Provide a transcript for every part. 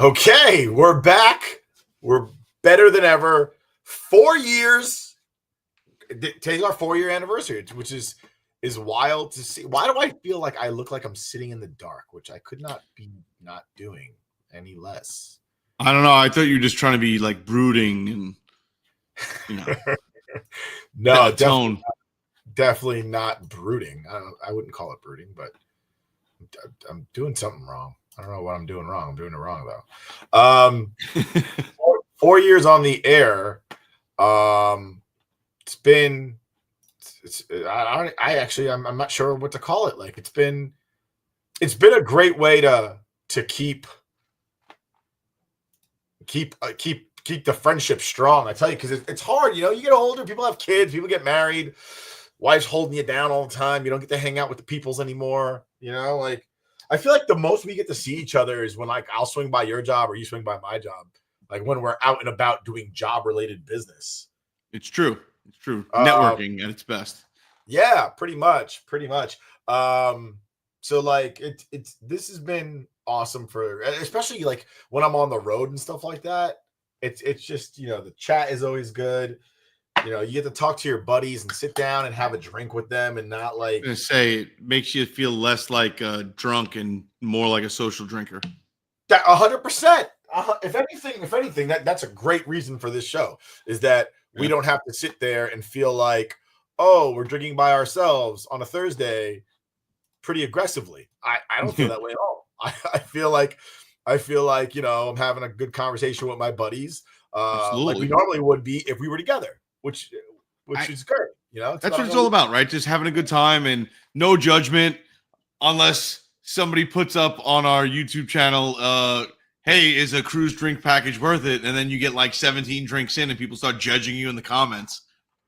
Okay, we're back. We're better than ever. 4 years. Today's our 4-year anniversary, which is wild to see. Why do I feel like I look like I'm sitting in the dark, which I could not be not doing any less? I don't know. I thought you were just trying to be like brooding and, you know, no, definitely not brooding. I wouldn't call it brooding, but I'm doing something wrong. I don't know what I'm doing wrong. I'm doing it wrong though. 4 years on the air. I'm not sure what to call it. Like it's been a great way to keep the friendship strong. I tell you, because it's hard. You know, you get older, people have kids, people get married, wife's holding you down all the time. You don't get to hang out with the peoples anymore. You know, like I feel like the most we get to see each other is when like I'll swing by your job or you swing by my job. Like when we're out and about doing job related business. It's true. It's true. Networking at its best. Yeah, pretty much. So like this has been awesome especially like when I'm on the road and stuff like that. It's just, you know, the chat is always good. You know, you get to talk to your buddies and sit down and have a drink with them and not like. I'm gonna say it makes you feel less like drunk and more like a social drinker. 100%. If anything, that's a great reason for this show is that we don't have to sit there and feel like, oh, we're drinking by ourselves on a Thursday pretty aggressively. I don't feel that way at all. I feel like, you know, I'm having a good conversation with my buddies like we normally would be if we were together, which is great. You know, that's what it's all about, right? Just having a good time and no judgment unless somebody puts up on our YouTube channel, hey, is a cruise drink package worth it? And then you get like 17 drinks in and people start judging you in the comments.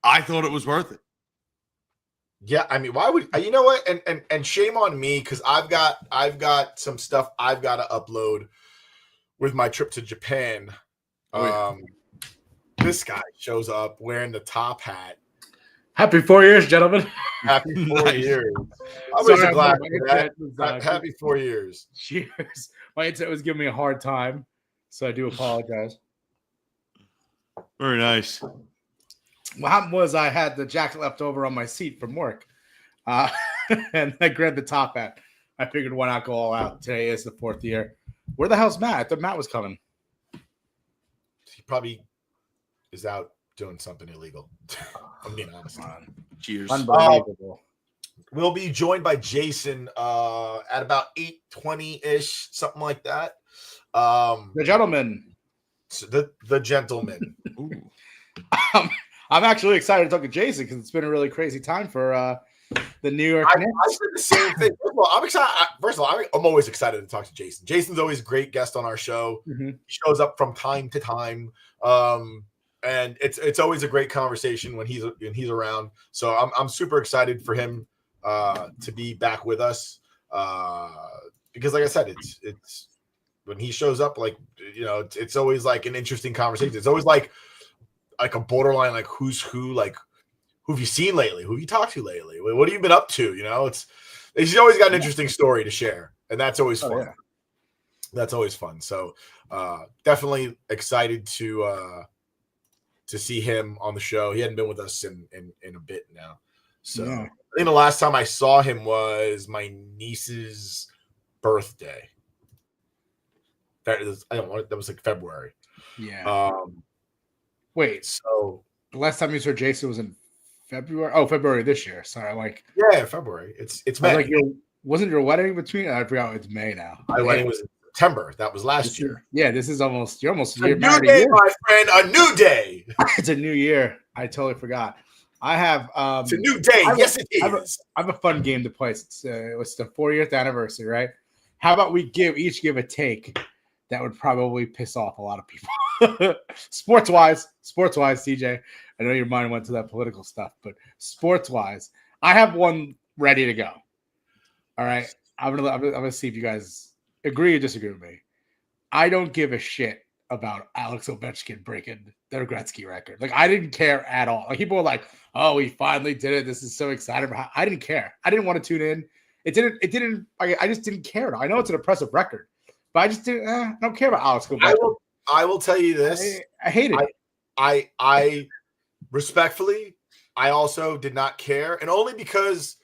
I thought it was worth it. Yeah, I mean, why would you know what? And shame on me because I've got some stuff I've got to upload with my trip to Japan. This guy shows up wearing the top hat. Happy 4 years, gentlemen. Happy 4 years. I was glad for that. Happy 4 years. Cheers. My internet was giving me a hard time, so I do apologize. Very nice. What happened was I had the jacket left over on my seat from work, and I grabbed the top hat. I figured why not go all out. Today is the 4th year. Where the hell's Matt? I thought Matt was coming. He probably is out doing something illegal. I'm being honest. Cheers. Unbelievable. We'll be joined by Jason at about 8:20-ish, something like that. The gentleman. The gentleman. I'm actually excited to talk to Jason because it's been a really crazy time for the New York Knicks. I said the same thing. I'm excited. First of all, I'm always excited to talk to Jason. Jason's always a great guest on our show. Mm-hmm. He shows up from time to time. And it's always a great conversation when he's around. So I'm super excited for him to be back with us because, like I said, it's when he shows up, like, you know, it's always like an interesting conversation. It's always like a borderline, like who's who, like who have you seen lately? Who have you talked to lately? What have you been up to? You know, he's always got an interesting story to share, and that's always fun. Yeah. That's always fun. So definitely excited to see him on the show. He hadn't been with us in a bit now. So I think the last time I saw him was my niece's birthday. That was like February. Yeah. Wait. So the last time you saw Jason was in February? Oh, February this year. Sorry, February. It's May. Like wasn't your wedding between? I forgot. It's May now. My wedding was in September. That was last year. Yeah, this is almost a year. New day, my friend. A new day. It's a new year. I totally forgot. I have. It's a new day. Yes, it is. I have a fun game to play. It's the 4th anniversary, right? How about we each give a take that would probably piss off a lot of people. Sports-wise, TJ. I know your mind went to that political stuff, but sports-wise, I have one ready to go. All right, I'm gonna see if you guys agree or disagree with me. I don't give a shit about Alex Ovechkin breaking the Gretzky record. Like, I didn't care at all. Like, people were like, "Oh, he finally did it. This is so exciting." I didn't care. I didn't want to tune in. I just didn't care. I know it's an impressive record, But I just don't care about Alex I Ovechkin. will tell you this. I hated it. I respectfully, I also did not care, and only because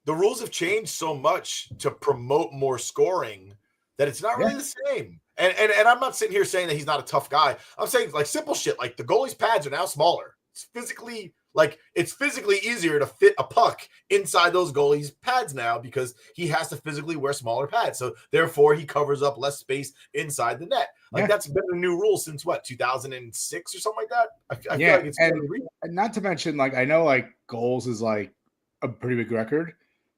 the rules have changed so much to promote more scoring that it's not really the same. And I'm not sitting here saying that he's not a tough guy. I'm saying like simple shit, like the goalie's pads are now smaller. It's physically easier to fit a puck inside those goalies' pads now because he has to physically wear smaller pads. So therefore, he covers up less space inside the net. Like that's been a new rule since what, 2006 or something like that. I feel like it's and not to mention, like I know like goals is like a pretty big record.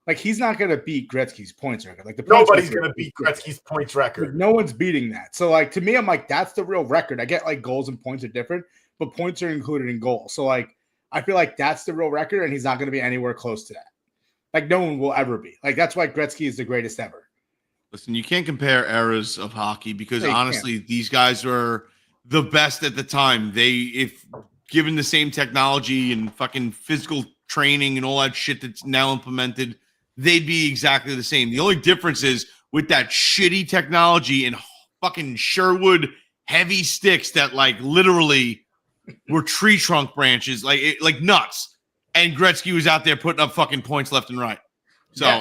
Like he's not going to beat Gretzky's points record. Like nobody's going to beat Gretzky's points record. Like, no one's beating that. So like to me, I'm like that's the real record. I get like goals and points are different, but points are included in goals. So like I feel like that's the real record, and he's not going to be anywhere close to that. Like no one will ever be. Like that's why Gretzky is the greatest ever. Listen, you can't compare eras of hockey because honestly, these guys were the best at the time. If given the same technology and fucking physical training and all that shit that's now implemented, they'd be exactly the same. The only difference is with that shitty technology and fucking Sherwood heavy sticks that like literally were tree trunk branches, like nuts. And Gretzky was out there putting up fucking points left and right. So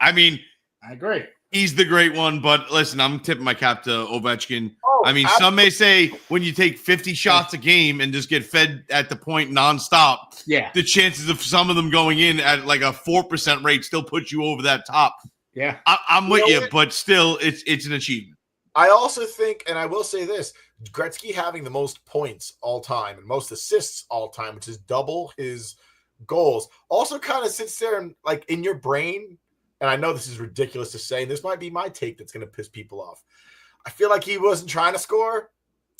I mean, I agree. He's the great one, but listen, I'm tipping my cap to Ovechkin. Oh, I mean, some may say when you take 50 shots a game and just get fed at the point nonstop, the chances of some of them going in at like a 4% rate still put you over that top. Yeah, I'm with you, but still, it's an achievement. I also think, and I will say this, Gretzky having the most points all time and most assists all time, which is double his goals, also kind of sits there and like in your brain. And I know this is ridiculous to say, and this might be my take that's going to piss people off. I feel like he wasn't trying to score.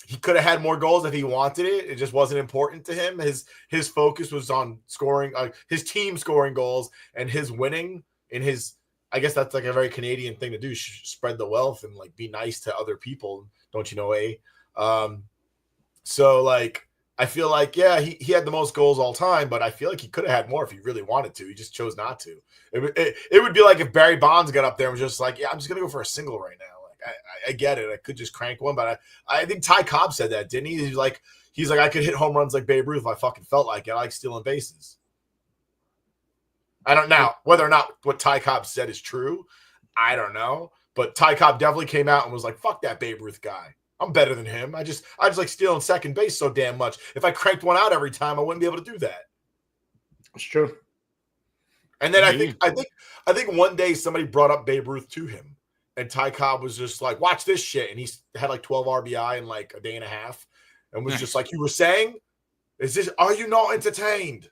He could have had more goals if he wanted it. It just wasn't important to him. His focus was on scoring, his team scoring goals and his winning. I guess that's like a very Canadian thing to do, spread the wealth and like be nice to other people. Don't you know, So like, I feel like, he had the most goals all time, but I feel like he could have had more if he really wanted to. He just chose not to. It would be like if Barry Bonds got up there and was just like, I'm just going to go for a single right now. Like I get it. I could just crank one, but I think Ty Cobb said that, didn't he? He's like, I could hit home runs like Babe Ruth if I fucking felt like it. I like stealing bases. I don't know whether or not what Ty Cobb said is true. I don't know. But Ty Cobb definitely came out and was like, fuck that Babe Ruth guy. I'm better than him. I just like stealing second base so damn much. If I cranked one out every time, I wouldn't be able to do that. It's true. And then I think one day somebody brought up Babe Ruth to him, and Ty Cobb was just like, watch this shit. And he had like 12 RBI in like a day and a half and was just like, you were saying, are you not entertained?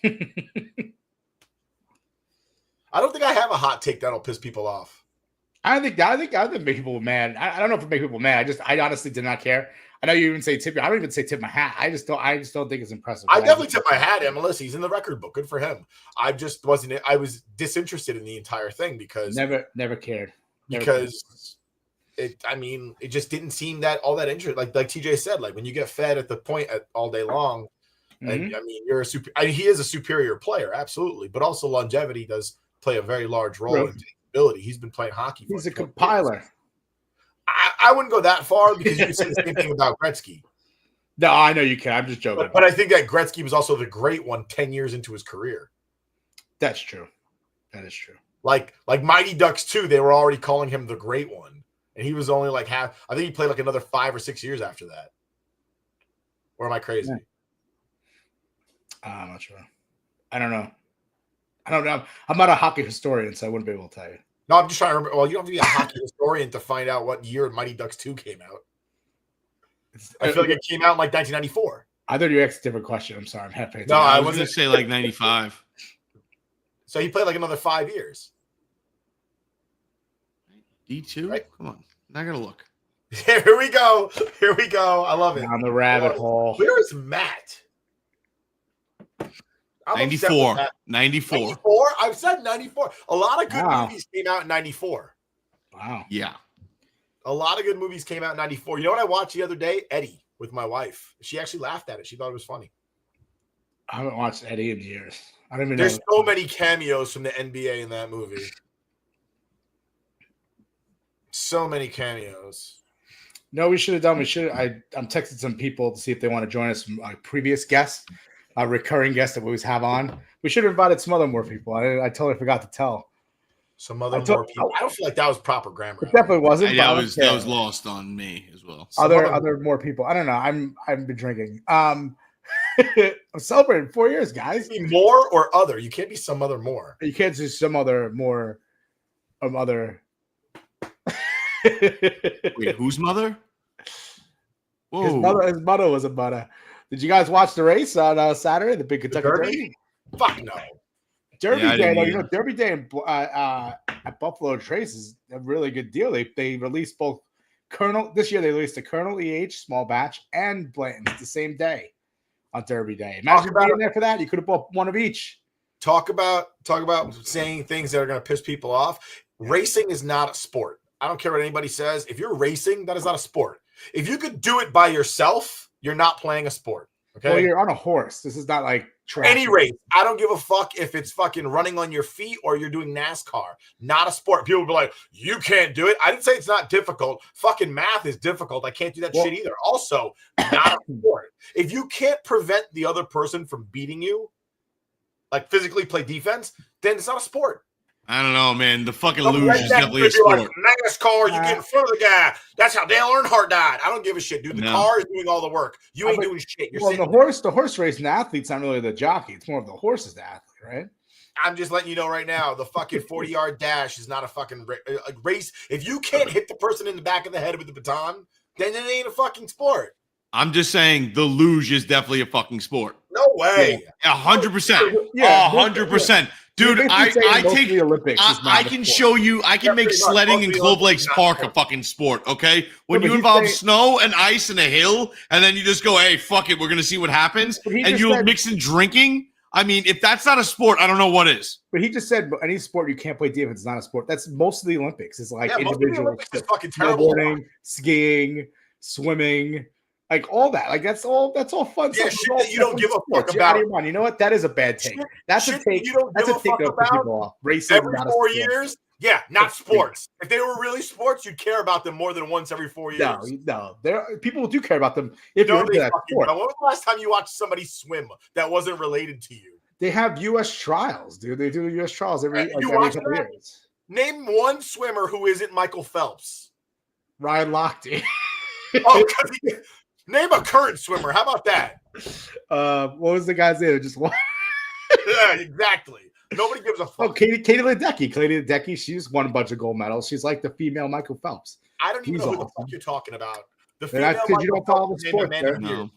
I don't think I have a hot take that'll piss people off. I think make people mad. I don't know if it make people mad. I honestly did not care. I know you even say tip. I don't even say tip my hat. I just don't think it's impressive. I definitely tip my hat, MLS. He's in the record book. Good for him. I just wasn't. I was disinterested in the entire thing because never cared. It just didn't seem that all that interesting. Like TJ said, like when you get fed at the point all day long, and I mean you're he is a superior player, absolutely, but also longevity does play a very large role in ability. He's been playing hockey. He's a compiler. I wouldn't go that far because you can say the same thing about Gretzky. No, I know you can. I'm just joking. But I think that Gretzky was also the great one 10 years into his career. That's true. That is true. Like Mighty Ducks 2, they were already calling him the great one. And he was only like half. I think he played like another 5 or 6 years after that. Or am I crazy? I'm not sure. I don't know. I'm not a hockey historian, so I wouldn't be able to tell you. No, I'm just trying to remember. Well, you don't have to be a hockey historian to find out what year Mighty Ducks 2 came out. I feel like it came out in like 1994. I thought you asked a different question. I'm sorry. I'm half paying attention. No, I was going to say like 95. So he played like another 5 years. D2? Right? Come on. Not going to look. Here we go. I love it. On the rabbit hole. Where is Matt? 94. I've said 94. A lot of good movies came out in 94. Wow. Yeah. A lot of good movies came out in 94. You know what I watched the other day? Eddie with my wife. She actually laughed at it. She thought it was funny. I haven't watched Eddie in years. I don't even There's know. so many cameos from the NBA in that movie. So many cameos. No, we should have done. I'm texting some people to see if they want to join us from previous guests, recurring guests that we always have on. We should have invited some other more people. I totally forgot to tell. Some more people. I don't feel like that was proper grammar. It definitely wasn't. That was lost on me as well. Other more people. I don't know. I've been drinking. I'm celebrating 4 years, guys. Be more or other. You can't be some other more. You can't do some other more other. Wait, whose mother? Whoa. His mother was a mother. Did you guys watch the race on Saturday? The big Kentucky Derby? Fuck no. Derby Day, though, Derby Day at Buffalo Trace is a really good deal. They released both Colonel this year. They released the Colonel EH small batch and Blanton's the same day on Derby Day. Imagine being there for that. You could have bought one of each. Talk about saying things that are going to piss people off. Racing is not a sport. I don't care what anybody says. If you're racing, that is not a sport. If you could do it by yourself, you're not playing a sport. Okay. Well, you're on a horse. This is not like track. Any race. I don't give a fuck if it's fucking running on your feet or you're doing NASCAR. Not a sport. People will be like, you can't do it. I didn't say it's not difficult. Fucking math is difficult. I can't do that shit either. Also, not a sport. If you can't prevent the other person from beating you, like physically play defense, then it's not a sport. I don't know, man. The fucking luge is definitely a sport. Like, NASCAR, you get in front of the guy. That's how Dale Earnhardt died. I don't give a shit, dude. The car is doing all the work. You ain't doing shit. You're the horse racing athlete's not really the jockey. It's more of the horse's the athlete, right? I'm just letting you know right now, the fucking 40-yard dash is not a fucking race. If you can't hit the person in the back of the head with the baton, then it ain't a fucking sport. I'm just saying the luge is definitely a fucking sport. No way. 100%. 100%. Dude, I take the Olympics. I can show you. I can make sledding in Clove Lakes Park a fucking sport. Okay, when you involve snow and ice and a hill, and then you just go, "Hey, fuck it, we're gonna see what happens," and you mix in drinking. I mean, if that's not a sport, I don't know what is. But he just said any sport you can't play defense is not a sport. That's most of the Olympics. It's like individual snowboarding, skiing, swimming. Like all that, like that's all fun stuff. Shit that you don't give a fuck about. You know what? That is a bad take. That's a take. That's a take that puts people off. Racing every 4 years. Yeah, not sports. If they were really sports, you'd care about them more than once every 4 years. No. People do care about them if you're into that sport. When was the last time you watched somebody swim that wasn't related to you? They have U.S. trials, dude. They do the U.S. trials every couple years. Name one swimmer who isn't Michael Phelps. Ryan Lochte. Name a current swimmer. How about that? What was the guy's name? Just one. Yeah, exactly. Nobody gives a fuck. Oh, Katie Ledecky. Katie Ledecky, she's won a bunch of gold medals. She's like the female Michael Phelps. I don't even know who the fuck you're talking about. The female you don't follow the sport. No.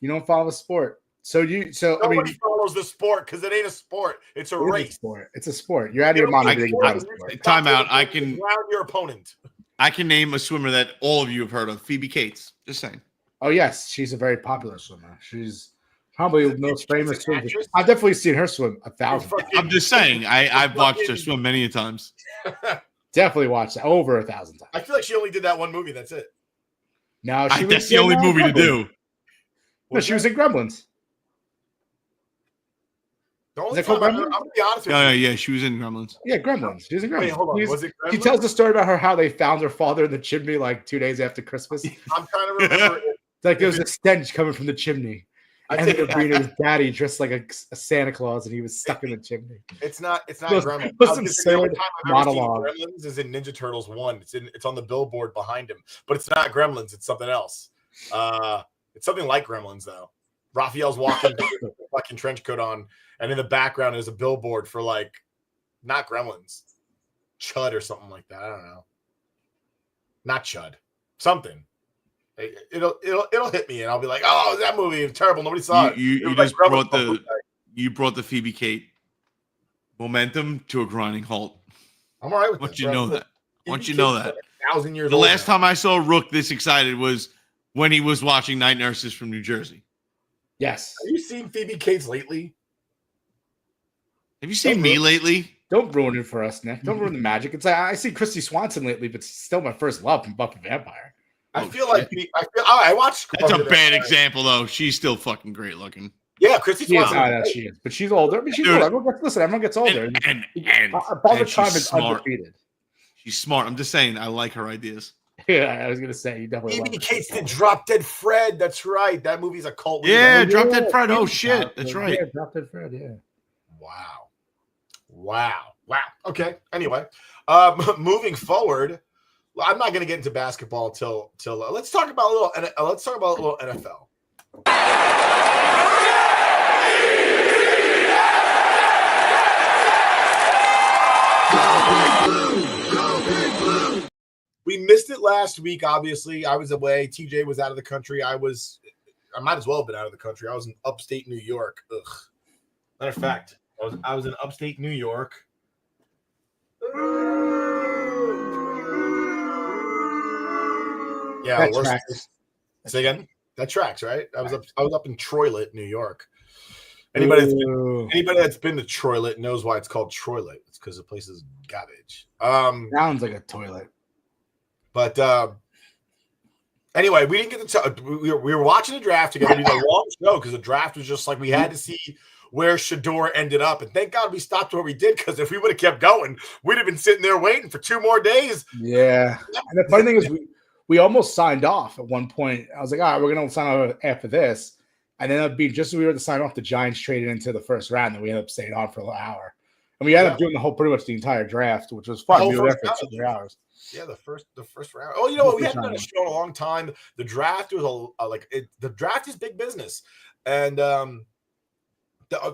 You don't follow the sport. Nobody follows the sport because it ain't a sport. It's a race. It's a sport. You're out of your mind. Time out. I can ground your opponent. I can name a swimmer that all of you have heard of. Phoebe Cates. Just saying. Oh yes, she's a very popular swimmer. She's probably the most famous swimmer. I've definitely seen her swim 1,000 times. I'm just saying, I've watched her swim many times. Definitely watched that over 1,000 times. I feel like she only did that one movie. That's it. No, that's the only movie to do. No, she was in Gremlins. I'm gonna be honest with you. Yeah, she was in Gremlins. Yeah, Gremlins. She was in Gremlins. Wait, hold on. Was it Gremlins? She tells the story about how they found her father in the chimney like 2 days after Christmas. I'm trying to remember. It's like there was a stench coming from the chimney. And his daddy dressed like a Santa Claus, and he was stuck in the chimney. It's not Gremlins. Monologue. Gremlins is in Ninja Turtles 1. It's on the billboard behind him, but it's not Gremlins. It's something else. It's something like Gremlins though. Raphael's walking with a fucking trench coat on, and in the background is a billboard for like not Gremlins, Chud or something like that. I don't know. Not Chud. Something. It'll hit me and I'll be like, oh, that movie is terrible. Nobody saw it. You just brought the Phoebe Cate momentum to a grinding halt. I'm all right with that. Once you know that. 1,000 years the old last time I saw Rook this excited was when he was watching Night Nurses from New Jersey. Yes. Have you seen Phoebe Cates lately? Have you seen me lately? Don't ruin it for us, Nick. Don't ruin the magic. It's like I see Christy Swanson lately, but still my first love from Buffy Vampire. I watched. That's a bad example, though. She's still fucking great looking. Yeah, Christy Swanson. She is, but she's older. Everyone gets older. And Father Time is smart. undefeated. She's smart. I'm just saying, I like her ideas. Yeah, I was gonna say you definitely. Phoebe Cates did Drop Dead Fred. That's right. That movie's a cult. Yeah, Drop Dead Fred. Oh shit, that's right. Yeah, Drop Dead Fred. Yeah. Wow. Okay. Anyway, moving forward, I'm not going to get into basketball till let's talk about a little NFL. We missed it last week. Obviously, I was away. TJ was out of the country. I might as well have been out of the country. I was in upstate New York. Ugh. Matter of fact, I was in upstate New York. Yeah, That the worst. tracks. Say again. That tracks, right? I was up in Troylet, New York. Anybody that's been to Troylet knows why it's called Troylet. It's because the place is garbage. Sounds like a toilet. But anyway, we didn't get to we were watching the draft together. It was a long show because the draft was just like we had to see where Shedeur ended up. And thank God we stopped where we did, because if we would have kept going, we'd have been sitting there waiting for 2 more days. Yeah. And the funny thing is we almost signed off at one point. I was like, all right, we're going to sign off after this. And then it'd be just as we were to sign off, the Giants traded into the first round, and we ended up staying on for an hour. And we ended up doing pretty much the entire draft, which was fun. We were there for 2 hours. Yeah, the first round. Oh, you know what? We haven't done a show in a long time. The draft was the draft is big business, and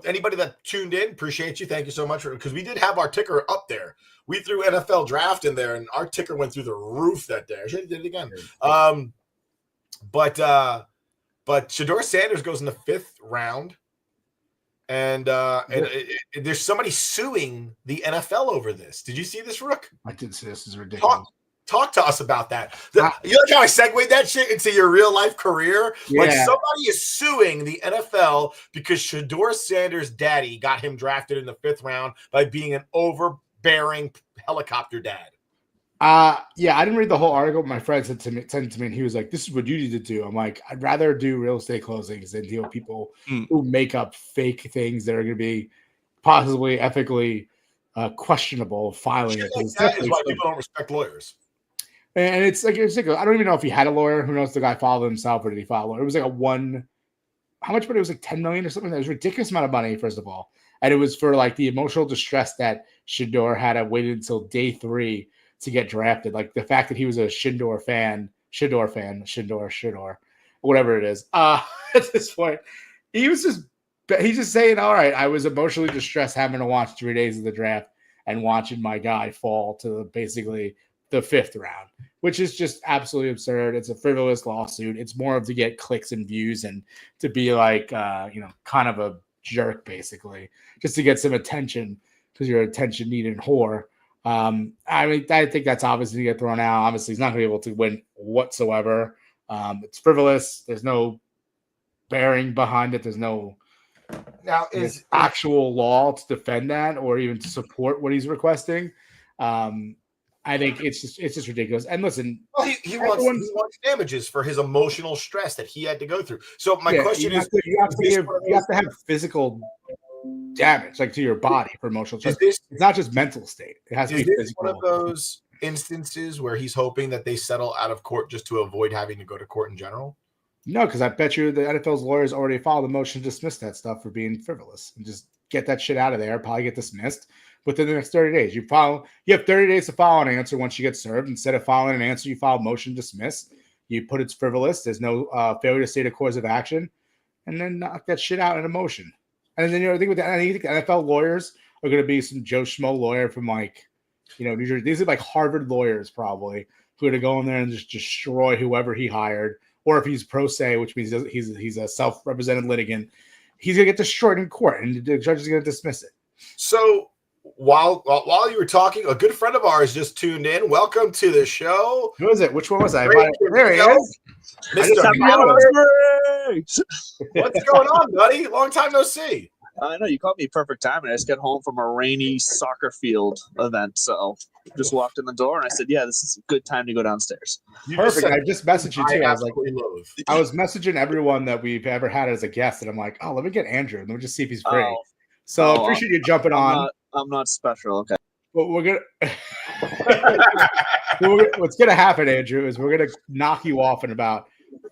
anybody that tuned in, appreciate you. Thank you so much, because we did have our ticker up there. We threw NFL draft in there, and our ticker went through the roof that day. I should have did it again. But Shedeur Sanders goes in the 5th round, and there's somebody suing the NFL over this. Did you see this, Rook? I did see this. Is ridiculous. Talk to us about that. You know how I segued that shit into your real life career? Yeah. Like, somebody is suing the NFL because Shedeur Sanders' daddy got him drafted in the 5th round by being an overbearing helicopter dad. Yeah, I didn't read the whole article. My friend sent it to me, and he was like, "This is what you need to do." I'm like, I'd rather do real estate closings than deal with people who make up fake things that are going to be possibly ethically questionable filing. Like that is why people don't respect lawyers. And it's like I don't even know if he had a lawyer. Who knows? The guy filed himself, or did he file a lawyer? It was like how much money? It was like $10 million or something. That was a ridiculous amount of money, first of all. And it was for like the emotional distress that Shedeur had to wait until day 3 to get drafted. Like the fact that he was a Shedeur fan, whatever it is. At this point, he's just saying, all right, I was emotionally distressed having to watch 3 days of the draft and watching my guy fall to basically the 5th round, which is just absolutely absurd. It's a frivolous lawsuit. It's more of to get clicks and views and to be like, kind of a jerk, basically, just to get some attention because you're an attention-needing whore. I think that's obviously to get thrown out. Obviously, he's not going to be able to win whatsoever. It's frivolous. There's no bearing behind it. There's no actual law to defend that or even to support what he's requesting. I think it's just ridiculous. And listen, well, he wants damages for his emotional stress that he had to go through. So my question is, you have to have physical damage, like to your body, for emotional stress. It's not just mental state. It has to be physical. One of those instances where he's hoping that they settle out of court just to avoid having to go to court in general? No, because I bet you the NFL's lawyers already filed a motion to dismiss that stuff for being frivolous and just get that shit out of there. Probably get dismissed within the next 30 days. You have 30 days to file an answer once you get served. Instead of filing an answer, you file a motion to dismiss. You put it's frivolous. There's no failure to state a course of action, and then knock that shit out in a motion. And then I think the NFL lawyers are going to be some Joe Schmo lawyer from New Jersey. These are like Harvard lawyers probably who are going to go in there and just destroy whoever he hired. Or if he's pro se, which means he's a self-represented litigant, he's going to get destroyed in court, and the judge is going to dismiss it. So while you were talking, a good friend of ours just tuned in. Welcome to the show. Who is it? Which one was I? There he is. What's going on, buddy? Long time no see. I know you caught me perfect time, and I just got home from a rainy soccer field event, so just walked in the door and I said, "Yeah, this is a good time to go downstairs." Perfect. I just messaged you too. I was messaging everyone that we've ever had as a guest, and I'm like, "Oh, let me get Andrew. Let me just see if he's free." So appreciate you jumping on. I'm not special. Okay. But we're gonna. What's going to happen, Andrew, is we're going to knock you off in about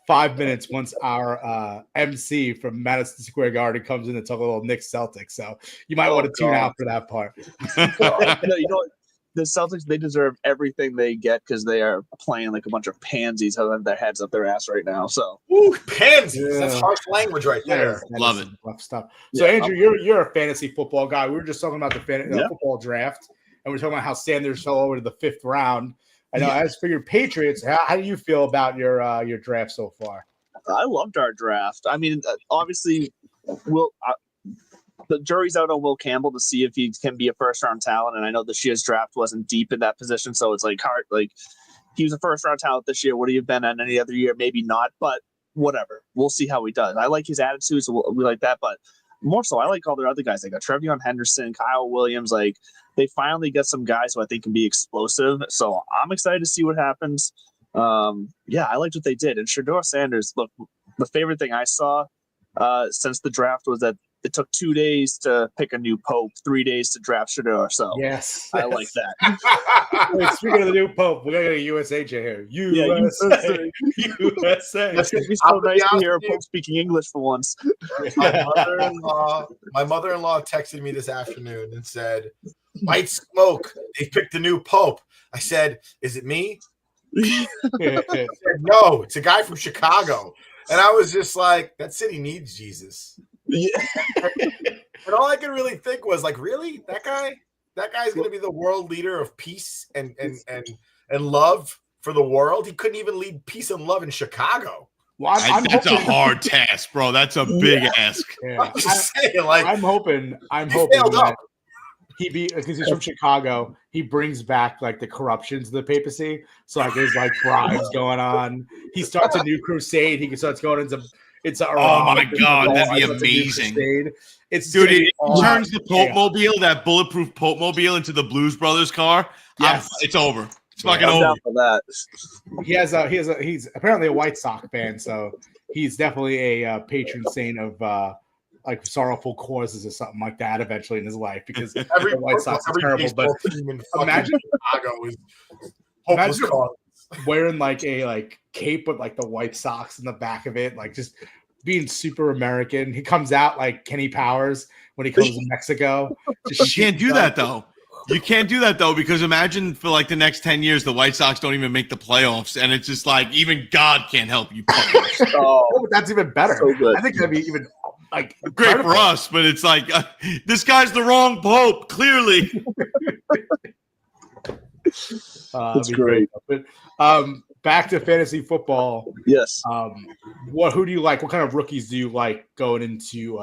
5 minutes once our MC from Madison Square Garden comes in to talk a little Knicks Celtics. So you might want to tune out for that part. You know, the Celtics, they deserve everything they get because they are playing like a bunch of pansies having their heads up their ass right now. So, ooh, pansies. That's harsh language right there. Love it. Rough stuff. So, Andrew, you're a fantasy football guy. We were just talking about the football draft, and we're talking about how Sanders fell over to the 5th round. I know. As for your Patriots, how do you feel about your draft so far? I loved our draft. I mean, obviously, the jury's out on Will Campbell to see if he can be a first-round talent. And I know this year's draft wasn't deep in that position, so it's like hard. Like, he was a first-round talent this year. Would he have been in any other year? Maybe not, but whatever. We'll see how he does. I like his attitude, so we like that. But more so, I like all their other guys. They got Trevion Henderson, Kyle Williams. Like, they finally get some guys who I think can be explosive. So I'm excited to see what happens. I liked what they did. And Shedeur Sanders, look, the favorite thing I saw since the draft was that it took 2 days to pick a new pope, 3 days to draft Shedeur. So yes. I like that. Wait, speaking of the new pope, we're going to get a USA here. USA. It's so nice to hear a pope speaking English for once. My mother-in-law texted me this afternoon and said, "White smoke, they picked a new pope." I said, "Is it me?" She said, "No, it's a guy from Chicago." And I was just like, that city needs Jesus. Yeah. And all I could really think was like, really? That guy's going to be the world leader of peace and love for the world? He couldn't even lead peace and love in Chicago. Well, that's a hard task, bro. That's a big ask. Yeah. I'm just saying, like, I'm hoping that because he's from Chicago, he brings back like the corruptions of the papacy. So like there's like bribes going on. He starts a new crusade. He starts going into oh my god, that'd be amazing. It's dude, he turns the Pope Mobile, that bulletproof Pope Mobile, into the Blues Brothers car. Yes. It's over. It's fucking over. Down for that. He's apparently a White Sox fan, so he's definitely a patron saint of like sorrowful causes or something like that eventually in his life, because every White Sox is terrible. But imagine Chicago is hopeless cause. Wearing like a cape with like the White Sox in the back of it, like just being super American. He comes out like Kenny Powers when he comes to Mexico. You can't do that though. You can't do that though, because imagine for like the next 10 years the White Sox don't even make the playoffs, and it's just like even God can't help you. But that's even better. So I think that'd be even like great for us, but it's like this guy's the wrong Pope, clearly. That's great. But back to fantasy football. Yes. Who do you like? What kind of rookies do you like going into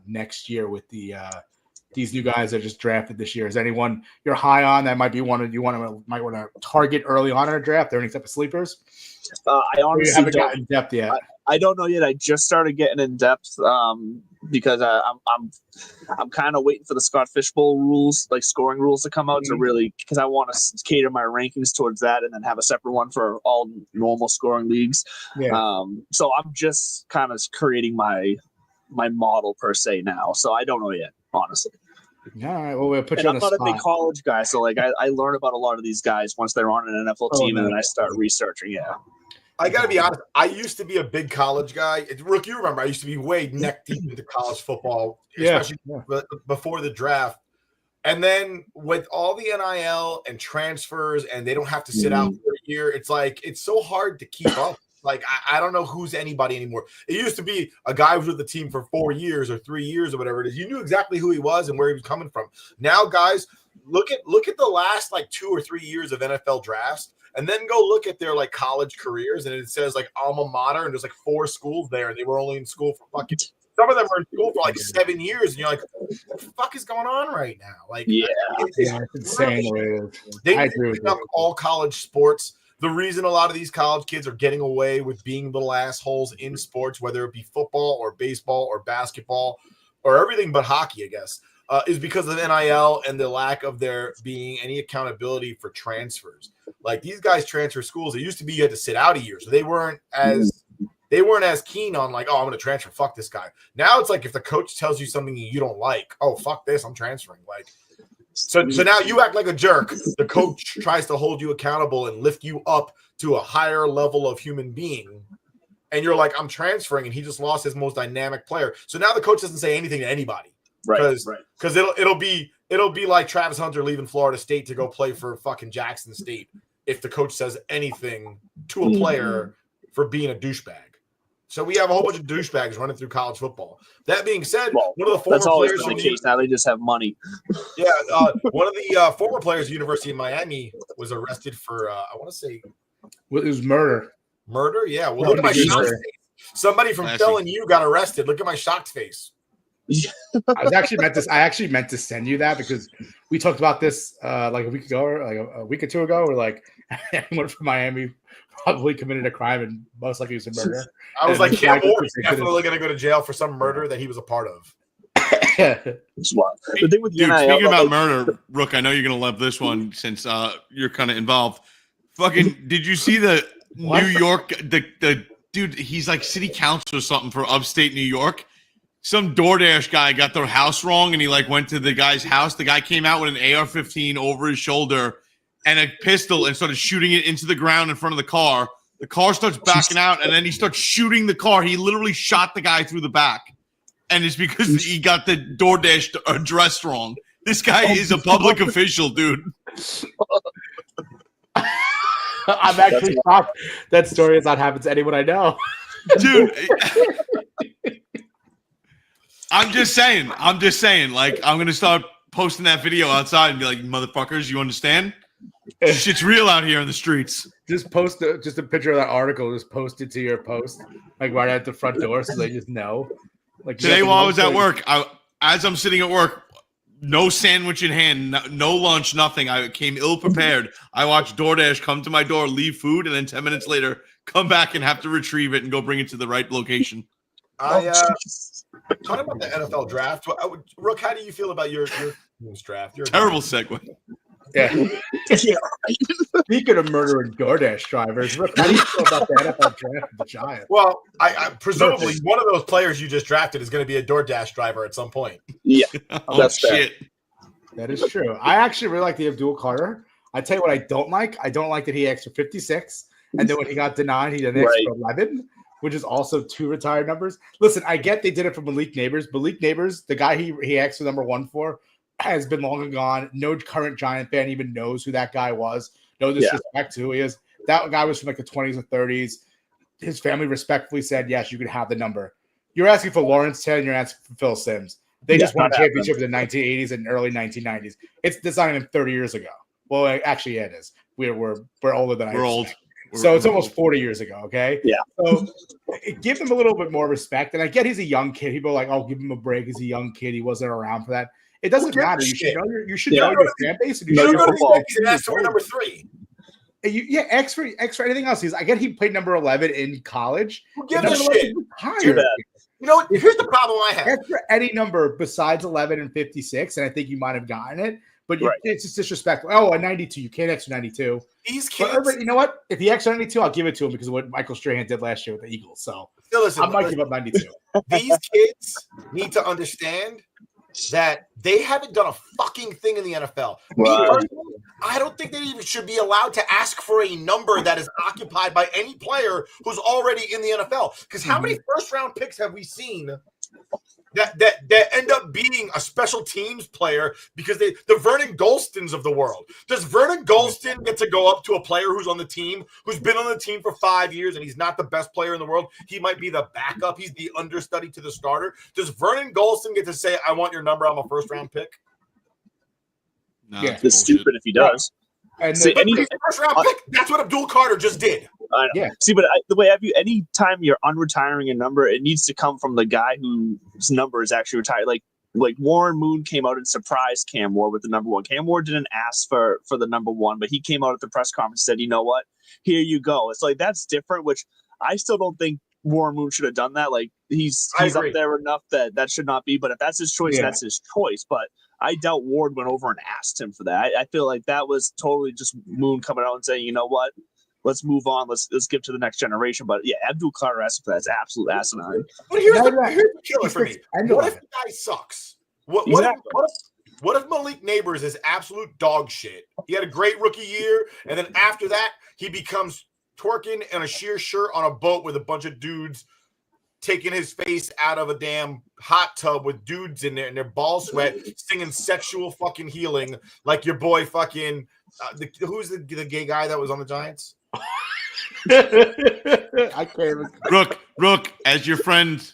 next year with these new guys that just drafted this year? Is anyone you're high on that might be one you might want to target early on in a draft? Are there any type of sleepers? I honestly haven't gotten in depth yet. I don't know yet. I just started getting in depth because I'm kind of waiting for the Scott Fishbowl rules, like scoring rules, to come out to really, because I want to cater my rankings towards that and then have a separate one for all normal scoring leagues. Yeah. So I'm just kind of creating my model per se now. So I don't know yet, honestly. All right. Well, we'll put you on the spot. I'm not a big college guy, so like I learn about a lot of these guys once they're on an NFL team, and then I start researching. Yeah. I gotta be honest. I used to be a big college guy. Rook, you remember? I used to be way neck deep into college football, especially before the draft. And then with all the NIL and transfers, and they don't have to sit out for a year. It's like it's so hard to keep up. Like I don't know who's anybody anymore. It used to be a guy who was with the team for 4 years or 3 years or whatever it is. You knew exactly who he was and where he was coming from. Now, guys, look at the last like 2 or 3 years of NFL drafts. And then go look at their like college careers, and it says like alma mater, and there's like 4 schools there, and they were only in school for fucking. Some of them were in school for like 7 years, and you're like, "What the fuck is going on right now?" Like, it's insane. They pick up all college sports. The reason a lot of these college kids are getting away with being little assholes in sports, whether it be football or baseball or basketball or everything but hockey, I guess, is because of NIL and the lack of there being any accountability for transfers. Like these guys transfer schools. It used to be you had to sit out a year, so they weren't as keen on like, oh, I'm going to transfer. Fuck this guy. Now it's like if the coach tells you something you don't like, oh fuck this, I'm transferring. Like So now you act like a jerk. The coach tries to hold you accountable and lift you up to a higher level of human being. And you're like, I'm transferring, and he just lost his most dynamic player. So now the coach doesn't say anything to anybody. Right. Because it'll be like Travis Hunter leaving Florida State to go play for fucking Jackson State if the coach says anything to a player for being a douchebag. So we have a whole bunch of douchebags running through college football. That being said, one of the former players been the case. Now they just have money. Yeah, one of the former players at the University of Miami was arrested for I want to say it was murder. Murder? Yeah. Well, look at my shocked face. Somebody from telling you got arrested. Look at my shocked face. I actually meant to send you that because we talked about this like a week ago, or like a week or two ago. We're like, anyone from Miami probably committed a crime and most likely was a murder. I was like, Cam Ward is definitely going to go to jail for some murder that he was a part of. The thing with speaking about murder, Rook, I know you're going to love this one since you're kind of involved. Fucking, did you see the New York? The dude, he's like city council or something for upstate New York. Some DoorDash guy got their house wrong, and he like went to the guy's house. The guy came out with an AR-15 over his shoulder and a pistol and started shooting it into the ground in front of the car. The car starts backing out, and then he starts shooting the car. He literally shot the guy through the back, and it's because he got the DoorDash address wrong. This guy is a public official, dude. I'm actually shocked that story has not happened to anyone I know. Dude. I'm just saying. Like, I'm going to start posting that video outside and be like, motherfuckers, you understand? Shit's real out here in the streets. Just post just a picture of that article. Just post it to your post, like right at the front door so they just know. Like today while I was at work, as I'm sitting at work, no sandwich in hand, no lunch, nothing. I came ill-prepared. I watched DoorDash come to my door, leave food, and then 10 minutes later, come back and have to retrieve it and go bring it to the right location. Talking about the NFL draft, Rook, how do you feel about your draft? Terrible segue. Yeah. Speaking of murdering DoorDash drivers, Rook, how do you feel about the NFL draft of the Giants? Well, I presumably one of those players you just drafted is going to be a DoorDash driver at some point. Yeah, that's shit. That is true. I actually really like the Abdul Carter. I tell you what I don't like. I don't like that he asked for 56, and then when he got denied, he then asked for 11. Which is also 2 retired numbers. Listen, I get they did it for Malik Neighbors. Malik Neighbors, the guy he asked for number 1 for, has been long and gone. No current Giant fan even knows who that guy was. No disrespect to who he is. That guy was from like the 20s and 30s. His family respectfully said, yes, you could have the number. You're asking for Lawrence Taylor, you're asking for Phil Sims. They just won a championship in the 1980s and early 1990s. It's not even 30 years ago. Well, actually, it is. We're older than I am. We're old. So it's almost 40 years ago, okay? Yeah. So give him a little bit more respect. And I get he's a young kid. People are like, oh, give him a break. He's a young kid. He wasn't around for that. It doesn't matter. You should know your fan base. And you should know football. Ask for number 3. X for anything else. I get he played number 11 in college. Who gives a shit? You know what? Here's the problem I have. Ask for any number besides 11 and 56, and I think you might have gotten it. But it's just disrespectful. Oh, a 92. You can't extra 92. These kids. But you know what? If he extra 92, I'll give it to him because of what Michael Strahan did last year with the Eagles. So I might give up 92. These kids need to understand that they haven't done a fucking thing in the NFL. I don't think they even should be allowed to ask for a number that is occupied by any player who's already in the NFL. Because how many first-round picks have we seen that end up being a special teams player because the Vernon Golstons of the world? Does Vernon Golston get to go up to a player who's on the team, who's been on the team for 5 years, and he's not the best player in the world? He might be the backup. He's the understudy to the starter. Does Vernon Golston get to say, I want your number, I'm a first-round pick? No, it's stupid if he does. And he's a first-round pick. That's what Abdul Carter just did. I know. Yeah. See, but the way any time you're unretiring a number, it needs to come from the guy whose number is actually retired. Like Warren Moon came out and surprised Cam Ward with the number 1. Cam Ward didn't ask for the number 1, but he came out at the press conference and said, you know what? Here you go. It's like, that's different, which I still don't think Warren Moon should have done that. Like, he's up there enough that should not be. But if that's his choice, that's his choice. But I doubt Ward went over and asked him for that. I feel like that was totally just Moon coming out and saying, you know what? Let's move on. Let's give to the next generation. But yeah, Abdul Carter asking for that is absolute asinine. But here's the killer for me. What if the guy sucks? What What if Malik Neighbors is absolute dog shit? He had a great rookie year, and then after that, he becomes twerking in a sheer shirt on a boat with a bunch of dudes taking his face out of a damn hot tub with dudes in there and their ball sweat, singing sexual fucking healing like your boy fucking who's the gay guy that was on the Giants? I can't even. Rook, as your friend,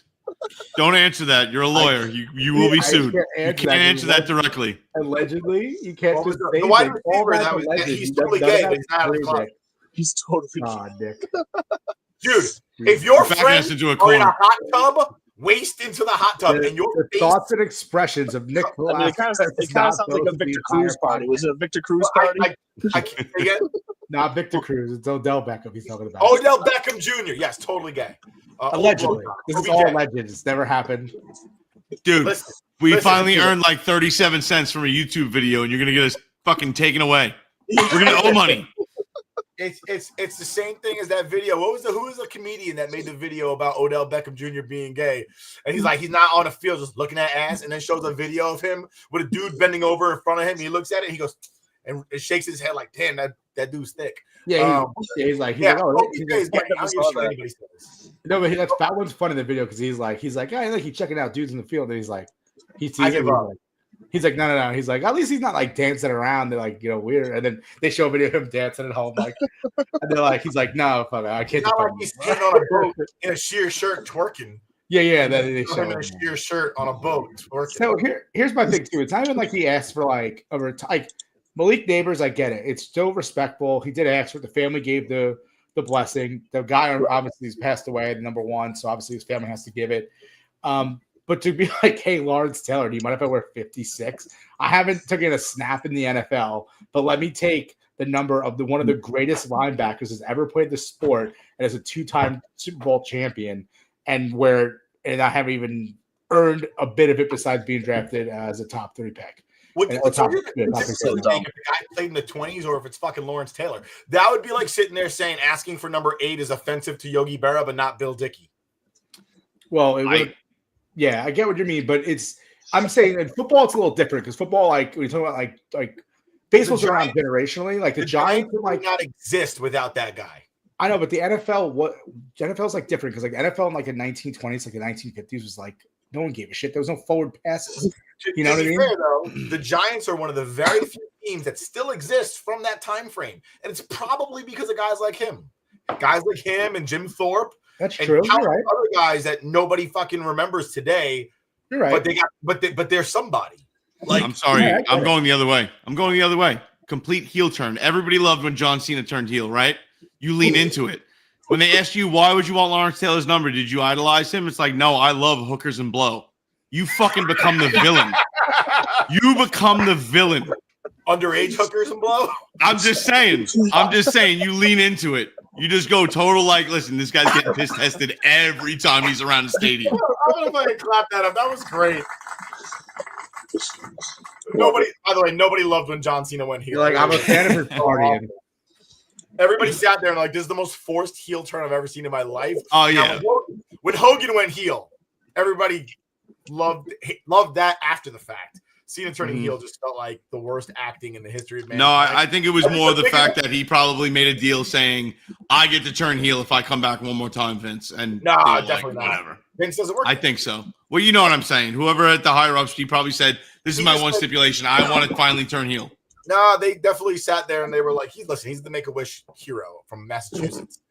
don't answer that. You're a lawyer. You will be sued. You can't answer that directly. Allegedly, you can't just say the wide receiver that was he's totally gay, but he's not out of the club. He's totally Nick. Dude, if your friends into a are in a hot tub, waste into the hot tub, and your the thoughts and expressions of Nick. I mean, it kind of sounds like a Victor Cruz party. Was it a Victor Cruz party? I can't again. Not Victor Cruz. It's Odell Beckham he's talking about. Odell Beckham Jr. Yes, totally gay. Allegedly. This is all alleged. It's never happened. Dude, we finally earned like 37 cents from a YouTube video, and you're going to get us fucking taken away. We're going to owe money. It's the same thing as that video. Who was the comedian that made the video about Odell Beckham Jr. being gay? And he's like, he's not on the field just looking at ass, and then shows a video of him with a dude bending over in front of him. And he looks at it, and he goes and it shakes his head like, damn, that dude's thick. Yeah, he's like, gay. No, but that one's fun in the video because he's like, yeah, like he's checking out dudes in the field, and he's like, he sees it. He's like, no. He's like, at least he's not like dancing around. They're like, weird. And then they show a video of him dancing at home, like, and they're like, he's like, no, fuck, I can't. Not like he's sitting on a boat in a sheer shirt twerking. Yeah. Then they show him in a sheer shirt on a boat twerking. So here's my thing too. It's not even like he asked for like like Malik Neighbors. I get it. It's still respectful. He did ask for it. The family gave the blessing. The guy obviously has passed away, the number one, so obviously his family has to give it. But to be like, hey, Lawrence Taylor, do you mind if I wear 56? I haven't taken a snap in the NFL, but let me take the number of one of the greatest linebackers has ever played the sport and is a 2-time Super Bowl champion, and I haven't even earned a bit of it besides being drafted as a top 3 pick. If the guy played in the 20s or if it's fucking Lawrence Taylor, that would be like sitting there saying asking for number 8 is offensive to Yogi Berra, but not Bill Dickey. Well, yeah, I get what you mean, but I'm saying in football it's a little different because football, like when you talk about like baseball's around generationally, like the Giants would not exist without that guy. I know, but the NFL's like different because like the NFL in like the 1920s, like the 1950s was like no one gave a shit. There was no forward passes. You know what I mean? Fair, though, the Giants are one of the very few teams that still exists from that time frame, and it's probably because of guys like him and Jim Thorpe. That's true. You're right. Other guys that nobody fucking remembers today. You're right. But they're somebody. Like, I'm sorry. Yeah, I'm going the other way. Complete heel turn. Everybody loved when John Cena turned heel, right? You lean into it. When they asked you, why would you want Lawrence Taylor's number? Did you idolize him? It's like, no, I love hookers and blow. You fucking become the villain. You become the villain. Underage hookers and blow? I'm just saying. You lean into it. You just go total like, listen, this guy's getting piss tested every time he's around the stadium. I don't know if I can clap that up. That was great. Nobody loved when John Cena went heel. You're like, I'm a fan of his partying. Everybody sat there and like, this is the most forced heel turn I've ever seen in my life. Oh, yeah. Now, when Hogan went heel, everybody loved that after the fact. Cena turning heel just felt like the worst acting in the history of mankind. No, I think it was more the fact that he probably made a deal saying, I get to turn heel if I come back one more time, Vince. And no, definitely not. Whatever. Vince doesn't work. I think so. Well, you know what I'm saying. Whoever at the higher ups, he probably said, this is my one stipulation. I want to finally turn heel. No, they definitely sat there and they were like, he's the Make-A-Wish hero from Massachusetts.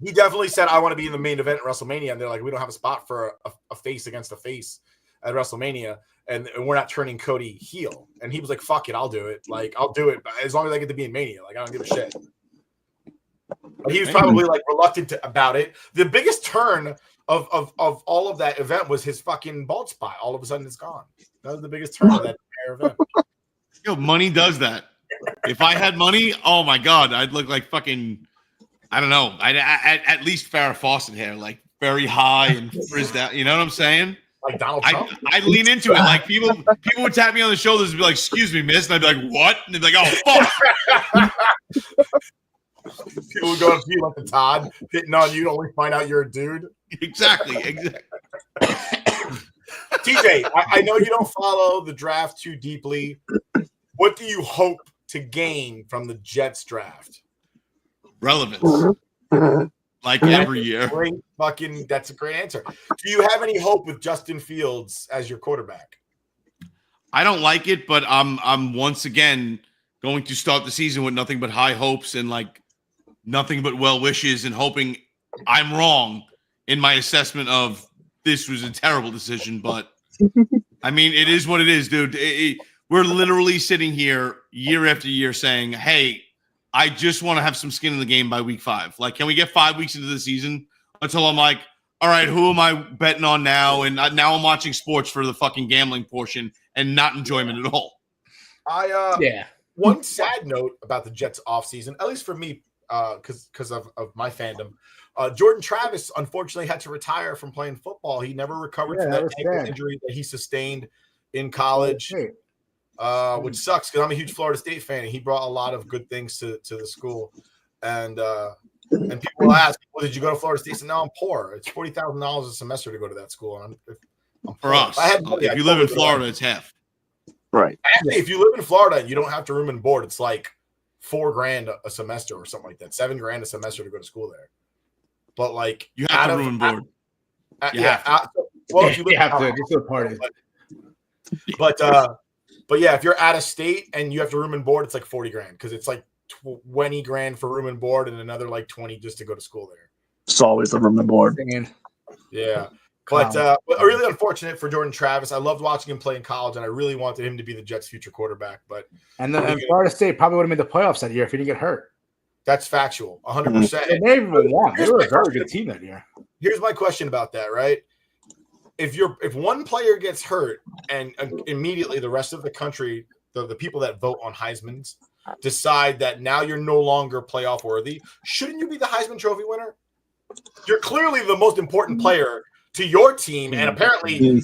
He definitely said, I want to be in the main event at WrestleMania. And they're like, we don't have a spot for a face against a face at WrestleMania. And we're not turning Cody heel. And he was like, fuck it, I'll do it. Like, I'll do it as long as I get to be in Mania. Like, I don't give a shit. But he was probably like reluctant about it. The biggest turn of all of that event was his fucking bald spot. All of a sudden it's gone. That was the biggest turn of that entire event. Yo, money does that. If I had money, oh my God, I'd look like fucking, I don't know. I'd at least Farrah Fawcett hair, like very high and frizzed out. You know what I'm saying? Like Donald Trump? I'd lean into it. Like people would tap me on the shoulders and be like, excuse me, miss. And I'd be like, what? And they'd be like, oh, fuck. People would go up to you like the Todd, hitting on you to only find out you're a dude. Exactly. TJ, I know you don't follow the draft too deeply. What do you hope to gain from the Jets draft? Relevance. Like every year. That's a great answer. Do you have any hope with Justin Fields as your quarterback? I don't like it, but I'm once again going to start the season with nothing but high hopes and like nothing but well wishes and hoping I'm wrong in my assessment of this was a terrible decision. But I mean, it is what it is, dude. We're literally sitting here year after year saying, hey, I just want to have some skin in the game by week 5. Like, can we get 5 weeks into the season until I'm like, all right, who am I betting on now? And now I'm watching sports for the fucking gambling portion and not enjoyment at all. One sad note about the Jets offseason, at least for me, because of my fandom, Jordan Travis unfortunately had to retire from playing football. He never recovered from that ankle injury that he sustained in college. Which sucks because I'm a huge Florida State fan, and he brought a lot of good things to the school. And people will ask, well, did you go to Florida State? I said, no, I'm poor. It's $40,000 a semester to go to that school. And I'm for us, if you live in Florida, it's half. Right. Actually, if you live in Florida and you don't have to room and board, it's like $4,000 a semester or something like that. $7,000 a semester to go to school there. But like you have to room and board. Well, if you have to just to party. But yeah, if you're out of state and you have to room and board, it's like $40,000 because it's like $20,000 for room and board and another like 20 just to go to school there. It's always the room and board. Yeah. But really unfortunate for Jordan Travis. I loved watching him play in college, and I really wanted him to be the Jets' future quarterback. But Florida State probably would have made the playoffs that year if he didn't get hurt. That's factual, 100%. They even won. They were a very good team that year. Here's my question about that, right? If one player gets hurt and immediately the rest of the country, the people that vote on Heisman's, decide that now you're no longer playoff worthy, shouldn't you be the Heisman Trophy winner? You're clearly the most important player to your team, and apparently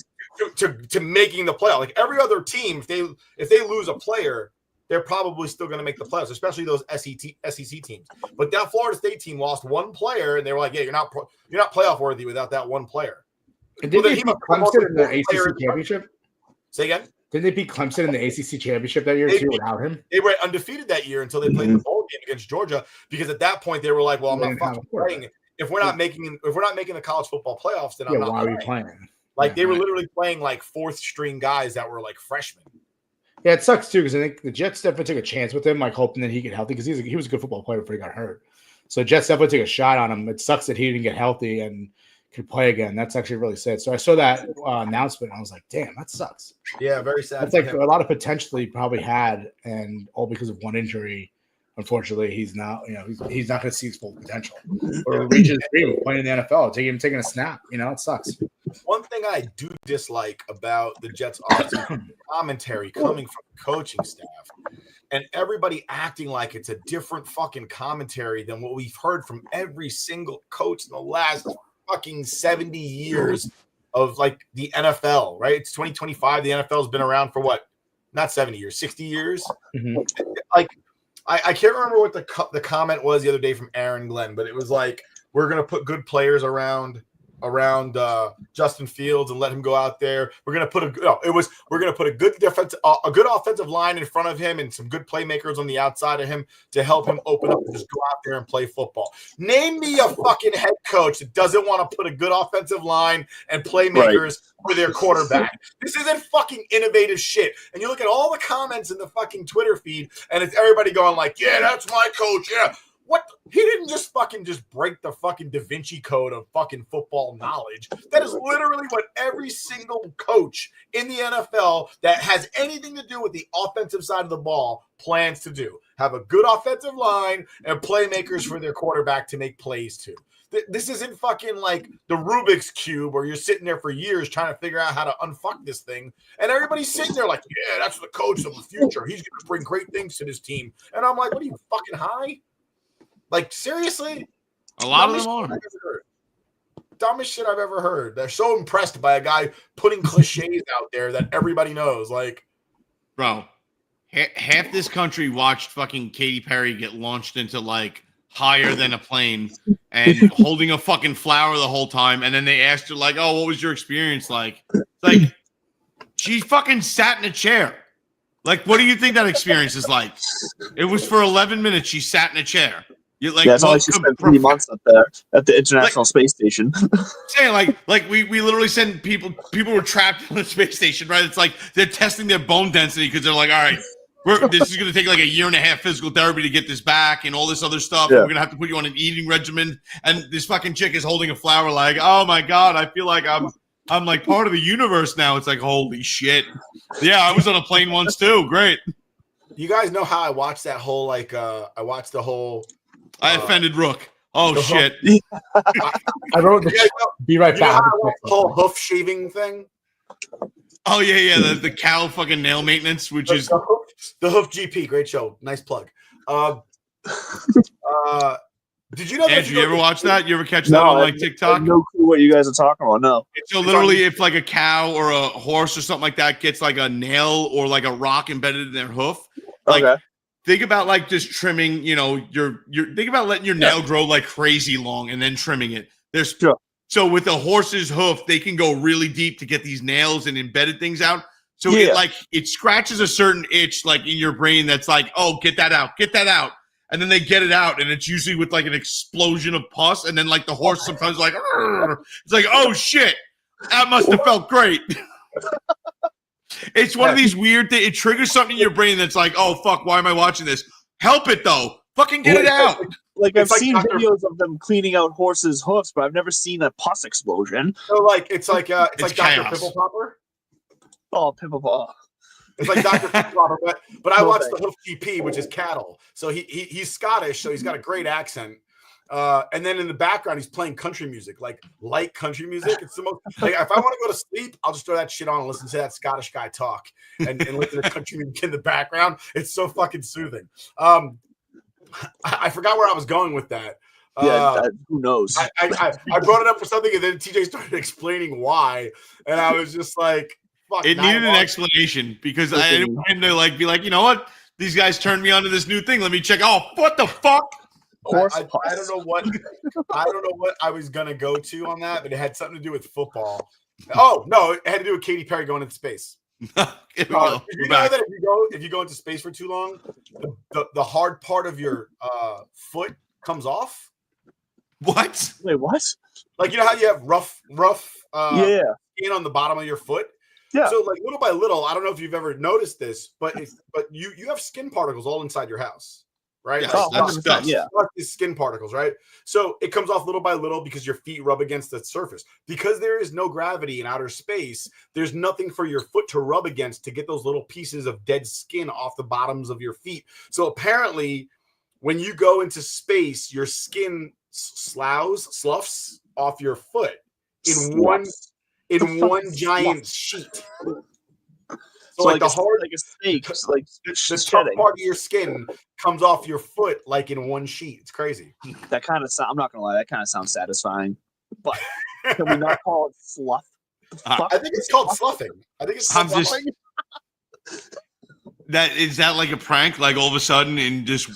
to making the playoff. Like every other team, if they lose a player, they're probably still going to make the playoffs, especially those SEC teams. But that Florida State team lost one player, and they were like, "Yeah, you're not playoff worthy without that one player." And did they beat Clemson in the ACC championship? Say again? Did they beat Clemson in the ACC championship that year too without him? They were undefeated that year until they played the bowl game against Georgia, because at that point they were like, "Well, I'm not fucking playing. If we're not making the college football playoffs, then I'm not why playing." Are we playing? Like they were literally playing like fourth string guys that were like freshmen. Yeah, it sucks too because I think the Jets definitely took a chance with him, like hoping that he get healthy because he was a good football player before he got hurt. So Jets definitely took a shot on him. It sucks that he didn't get healthy and could play again. That's actually really sad. So I saw that announcement and I was like, damn, that sucks. Yeah, very sad. That's like a lot of potential he probably had, and all because of one injury. Unfortunately, he's not. He's not going to see his full potential or reach his dream of playing in the NFL. Taking a snap. It sucks. One thing I do dislike about the Jets offseason commentary coming from the coaching staff, and everybody acting like it's a different fucking commentary than what we've heard from every single coach in the last fucking 70 years of like the NFL. Right? It's 2025. The NFL has been around for what? Not 70 years, 60 years. Mm-hmm. Like. I can't remember what the comment was the other day from Aaron Glenn, but it was like, we're going to put good players around Justin Fields and let him go out there. We're going to put a good offensive line in front of him and some good playmakers on the outside of him to help him open up and just go out there and play football. Name me a fucking head coach that doesn't want to put a good offensive line and playmakers for their quarterback. This isn't fucking innovative shit. And you look at all the comments in the fucking Twitter feed, and it's everybody going like, yeah, that's my coach. Yeah. What? He didn't just break the fucking Da Vinci Code of fucking football knowledge. That is literally what every single coach in the NFL that has anything to do with the offensive side of the ball plans to do. Have a good offensive line and playmakers for their quarterback to make plays to. This isn't fucking like the Rubik's Cube where you're sitting there for years trying to figure out how to unfuck this thing. And everybody's sitting there like, yeah, that's the coach of the future. He's going to bring great things to this team. And I'm like, what are you, fucking high? Like, seriously? A lot of them are. Dumbest shit I've ever heard. They're so impressed by a guy putting cliches out there that everybody knows. Like, bro, half this country watched fucking Katy Perry get launched into like higher than a plane and holding a fucking flower the whole time. And then they asked her, like, oh, what was your experience like? It's like, she fucking sat in a chair. Like, what do you think that experience is like? It was for 11 minutes. She sat in a chair. You're like, it's like she spent 3 months up there at the International Space Station. Saying like we literally send people were trapped on the space station, right? It's like they're testing their bone density because they're like, all right, this is going to take like a year and a half physical therapy to get this back and all this other stuff. Yeah. And we're going to have to put you on an eating regimen. And this fucking chick is holding a flower like, oh my God, I feel like I'm like part of the universe now. It's like, holy shit. Yeah, I was on a plane once too. Great. You guys know how I watched that whole, I watched the whole. I offended Rook. Oh, shit. I wrote be right back. The whole hoof shaving thing. Oh, yeah. The cow fucking nail maintenance, which is. The Hoof GP. Great show. Nice plug. Did you know that? Andrew, you ever watch that? You ever catch that on like TikTok? I have no clue what you guys are talking about. No. So literally, if like a cow or a horse or something like that gets like a nail or like a rock embedded in their hoof, like. Okay. Think about like just trimming, your think about letting your nail grow like crazy long and then trimming it. So with a horse's hoof, they can go really deep to get these nails and embedded things out. So it scratches a certain itch like in your brain that's like, oh, get that out. And then they get it out, and it's usually with like an explosion of pus, and then like the horse sometimes like, it's like, oh shit, that must have felt great. It's one of these weird things. It triggers something in your brain that's like, oh, fuck, why am I watching this? Help it, though. Fucking get it out. Like, I've seen videos of them cleaning out horses' hoofs, but I've never seen a pus explosion. So, it's like Dr. Pimple Popper. Oh, Pimple Popper. It's like Dr. Pimple Popper, but I watched the Hoof GP, which is cattle. So he's Scottish, so he's got a great accent. And then in the background, he's playing country music, like light country music. It's the most like if I want to go to sleep, I'll just throw that shit on and listen to that Scottish guy talk and listen to country music in the background. It's so fucking soothing. I forgot where I was going with that. Who knows? I brought it up for something, and then TJ started explaining why, and I was just like, "Fuck!" It needed an explanation because I didn't want him to like be like, you know what? These guys turned me on to this new thing. Let me check. Oh, what the fuck? I don't know what I was gonna go to on that, but it had something to do with football. Oh no, it had to do with Katy Perry going into space. Did you know that if you go into space for too long, the hard part of your foot comes off? What? Wait, what? Like, you know how you have rough skin on the bottom of your foot? Yeah. So like little by little, I don't know if you've ever noticed this, but you have skin particles all inside your house. Right? Yes, that's dust. Yeah. These skin particles, right? So it comes off little by little because your feet rub against the surface. Because there is no gravity in outer space, there's nothing for your foot to rub against to get those little pieces of dead skin off the bottoms of your feet. So apparently, when you go into space, your skin sloughs off your foot in one giant sheet. So like the hard, like a snake, like the top part of your skin comes off your foot like in one sheet. It's crazy. That kind of I'm not gonna lie, that kind of sounds satisfying. But can we not call it fluff? I think it's called fluffing. I think it's fluffing. Is that like a prank? Like all of a sudden in just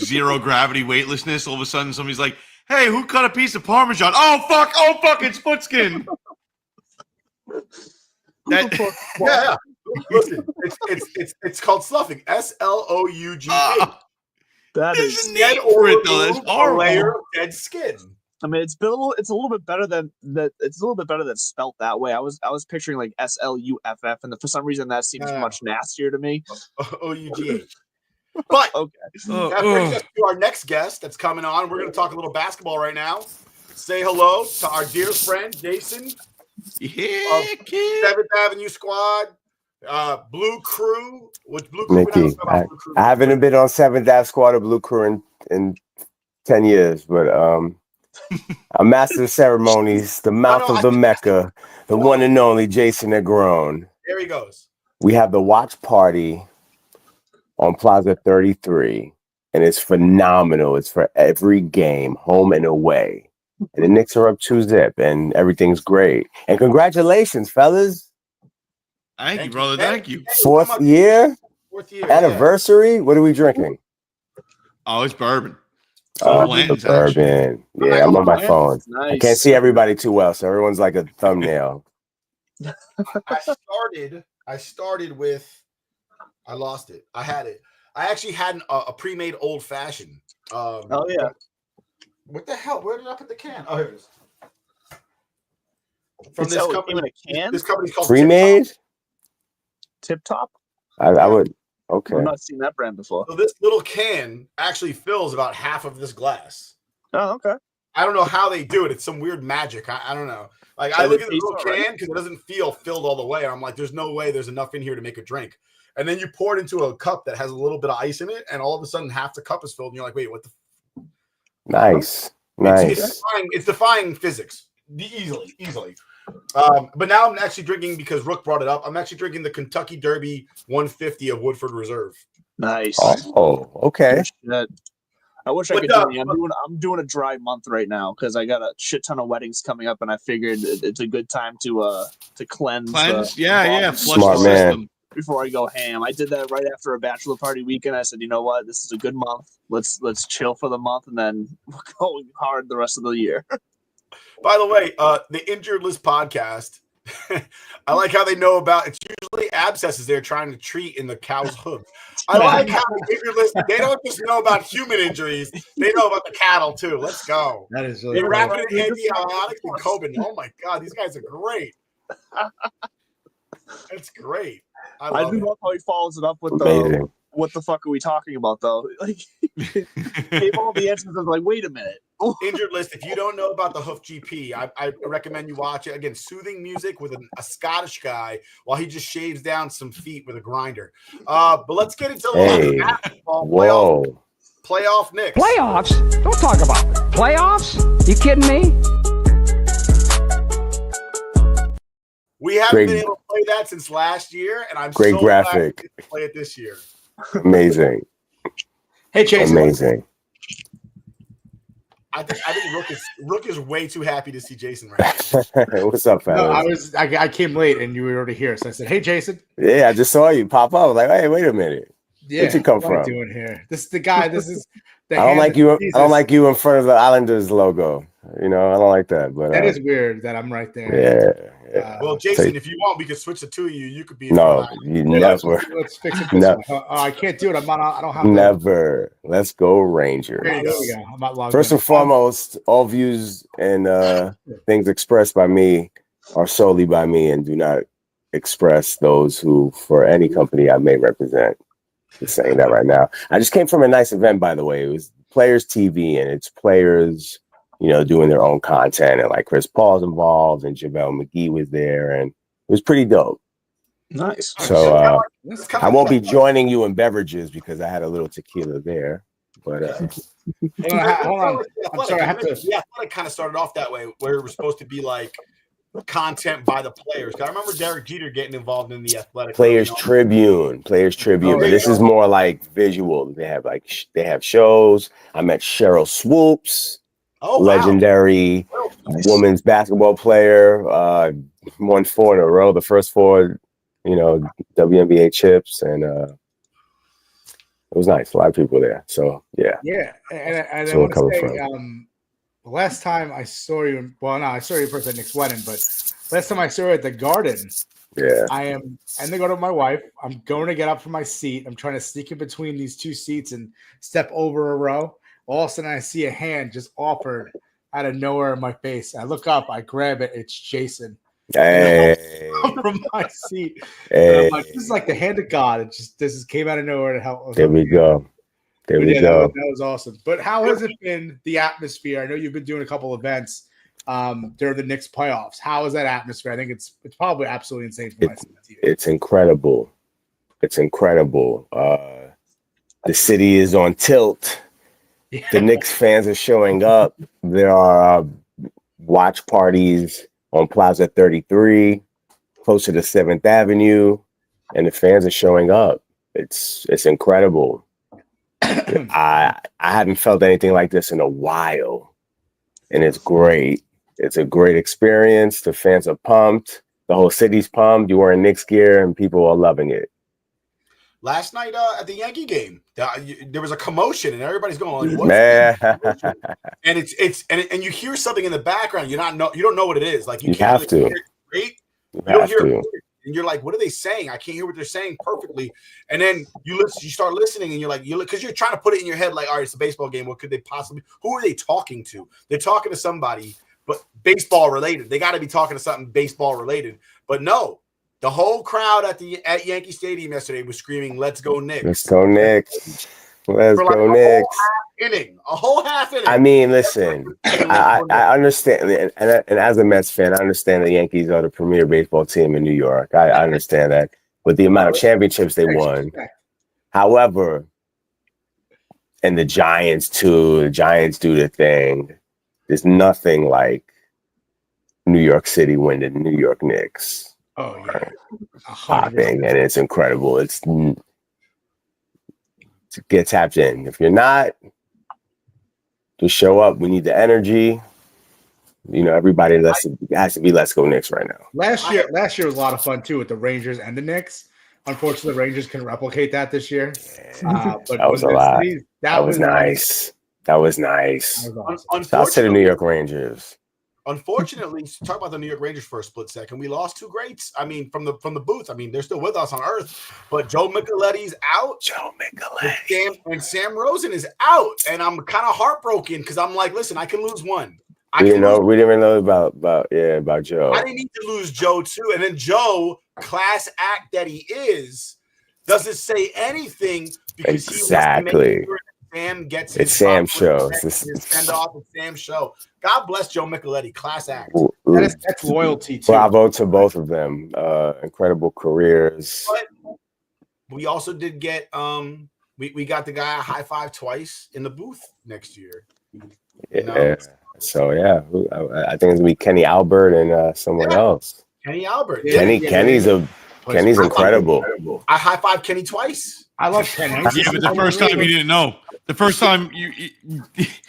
zero gravity weightlessness, all of a sudden somebody's like, "Hey, who cut a piece of Parmesan? Oh fuck, it's foot skin." Yeah. Listen, it's called sloughing. SLOUGH. That is dead or that's a layer of dead skin. I mean, it's a little bit better than that. It's a little bit better than spelt that way. I was picturing like SLUFF, and for some reason that seems much nastier to me. OUGH. But okay, that brings us to our next guest that's coming on. We're going to talk a little basketball right now. Say hello to our dear friend Jason. Yeah, kid. 7th Avenue Squad. Blue Crew, which Blue Crew? Mickey, I haven't been on 7th Ave Squad or Blue Crew in 10 years, but I'm master of ceremonies, the mouth of the Mecca, the one and only Jason Negron. There he goes. We have the watch party on Plaza 33, and it's phenomenal. It's for every game, home and away. And the Knicks are up 2-0, and everything's great. And congratulations, fellas. Thank you, brother. Thank you. Fourth year anniversary. Yeah. What are we drinking? Oh, it's bourbon. Blends, Suburban. Yeah, I'm on my phone. Nice. I can't see everybody too well, so everyone's like a thumbnail. I started with. I lost it. I had it. I actually had a pre-made old fashioned. Oh yeah. What the hell? Where did I put the can? Oh, here it is. From It's this in company. a can. This company's called Pre-made? Tip Top. I would. Okay. I've not seen that brand before. So this little can actually fills about half of this glass. Oh, okay. I don't know how they do it. It's some weird magic. I don't know. Like I look at the little can because it doesn't feel filled all the way. And I'm like, there's no way there's enough in here to make a drink. And then you pour it into a cup that has a little bit of ice in it, and all of a sudden half the cup is filled, and you're like, wait, what the? Nice. It's defying physics easily. But now I'm actually drinking, because Rook brought it up, I'm actually drinking the Kentucky Derby 150 of Woodford Reserve. Nice. Oh, okay. I wish I could do it. I'm doing a dry month right now because I got a shit ton of weddings coming up, and I figured it's a good time to cleanse. Smart man. Before I go ham. I did that right after a bachelor party weekend. I said, you know what, this is a good month. Let's chill for the month, and then we're going hard the rest of the year. By the way, the Injured List podcast, I like how they know about, it's usually abscesses they're trying to treat in the cow's hoof. I like how the Injured List, they don't just know about human injuries, they know about the cattle too. Let's go. That is really They're wrapping in antibiotics and Coben. Oh my God, these guys are great. That's great. I do love how he follows it up with Amazing. What the fuck are we talking about though? Like, gave all the answers. I was like, wait a minute. Injured List. If you don't know about the Hoof GP, I recommend you watch it. Again, soothing music with a Scottish guy while he just shaves down some feet with a grinder. But let's get into basketball playoff Knicks. Playoffs? Don't talk about it. Playoffs? You kidding me? We haven't been able to play that since last year, and I'm so graphic. Glad to play it this year. Amazing. Hey, Chase. Amazing. I think Rook is way too happy to see Jason right now. What's up, fellas? No, I came late and you were already here, so I said, "Hey, Jason." Yeah, I just saw you pop up. I was like, hey, wait a minute. Yeah, where'd you come what from? am I doing here? This is the guy. This is. I don't like you. I don't like you in front of the Islanders logo. You know, I don't like that. But that is weird that I'm right there. Yeah. Well, Jason, if you want, we could switch the two of you. You could be. No, you never. Let's fix it. This way. I can't do it. I'm not. I don't have. Never. Let's go Rangers. There we go. I'm not logged First and foremost, all views and things expressed by me are solely by me, and do not express those who, for any company I may represent. Just saying that right now. I just came from a nice event, by the way. It was Players TV, and it's players, you know, doing their own content, and like Chris Paul's involved, and JaVale McGee was there, and it was pretty dope. Nice. So I won't be joining you in beverages because I had a little tequila there. But hold on. I'm sorry. I have to. Yeah, I thought it kind of started off that way, where it was supposed to be like content by the players. I remember Derek Jeter getting involved in the Athletic Players Tribune, but this is more like visual. They have shows. I met Cheryl Swoops, legendary women's basketball player. Won 4 in a row, the first 4, WNBA chips, and it was nice. A lot of people there. So yeah. And I want to say, last time I saw you, I saw you first at Nick's wedding, but last time I saw you at the Garden, I am in the garden with my wife. I'm going to get up from my seat. I'm trying to sneak in between these two seats and step over a row. All of a sudden, I see a hand just offered out of nowhere in my face. I look up, I grab it. It's Jason. Hey. From my seat. Hey. I'm like, this is like the hand of God. This just came out of nowhere to help. There we go. There we go. That was awesome. But how has it been, the atmosphere? I know you've been doing a couple events during the Knicks playoffs. How is that atmosphere? I think it's probably absolutely insane for my TV. It's incredible. It's incredible. The city is on tilt. Yeah. The Knicks fans are showing up. There are watch parties on Plaza 33, closer to 7th Avenue, and the fans are showing up. It's incredible. I haven't felt anything like this in a while, and it's great. It's a great experience. The fans are pumped. The whole city's pumped. You wearing Knicks gear, and people are loving it. last night at the Yankee game. There was a commotion, and everybody's going like, "What's Man, and and you hear something in the background. You don't know what it is. Like you You can't have really to. hear it great. you You don't have hear to. it, and you're like, "What are they saying? I can't hear what they're saying perfectly." And then you start listening, and you're like, because you're trying to put it in your head, like, "All right, it's a baseball game. What could they possibly? Who are they talking to? They're talking to somebody, but baseball related. They got to be talking to something baseball related." But no, the whole crowd at Yankee Stadium yesterday was screaming, "Let's go Knicks!" Let's go Knicks. Let's For like go Knicks. a whole half inning. I mean, listen, I understand, and as a Mets fan, I understand the Yankees are the premier baseball team in New York. I understand that with the amount of championships they won. However, and the Giants too, the Giants do the thing. There's nothing like New York City winning the New York Knicks. Oh yeah, Popping, and it's incredible. It's to get tapped in. If you're not, just show up. We need the energy. You know, everybody has to be Let's Go Knicks right now. Last year was a lot of fun too with the Rangers and the Knicks. Unfortunately, the Rangers couldn't replicate that this year. But That was a lot. That was nice. nice. That was nice. That was awesome. Shout out to the New York Rangers. Unfortunately, talk about the New York Rangers for a split second. We lost two greats. I mean, from the booth. I mean, they're still with us on Earth, but Joe Micheletti's out. Joe Micheletti. And Sam Rosen is out, and I'm kind of heartbroken because I'm like, listen, I can lose one. We didn't even know about Joe. I didn't need to lose Joe too, and then Joe, class act that he is, doesn't say anything because he wants to make sure Sam gets his Sam's show. Send off at Sam's show. God bless Joe Micheletti, class act. That's loyalty too. Bravo to both of them. Incredible careers. But we also did get we got the guy a high five twice in the booth next year. Yeah. So yeah, I think it's gonna be Kenny Albert and someone else. Kenny Albert. Yeah, Kenny's incredible. I high five Kenny twice. I love Kenny. Yeah, but the first time you didn't know. The first time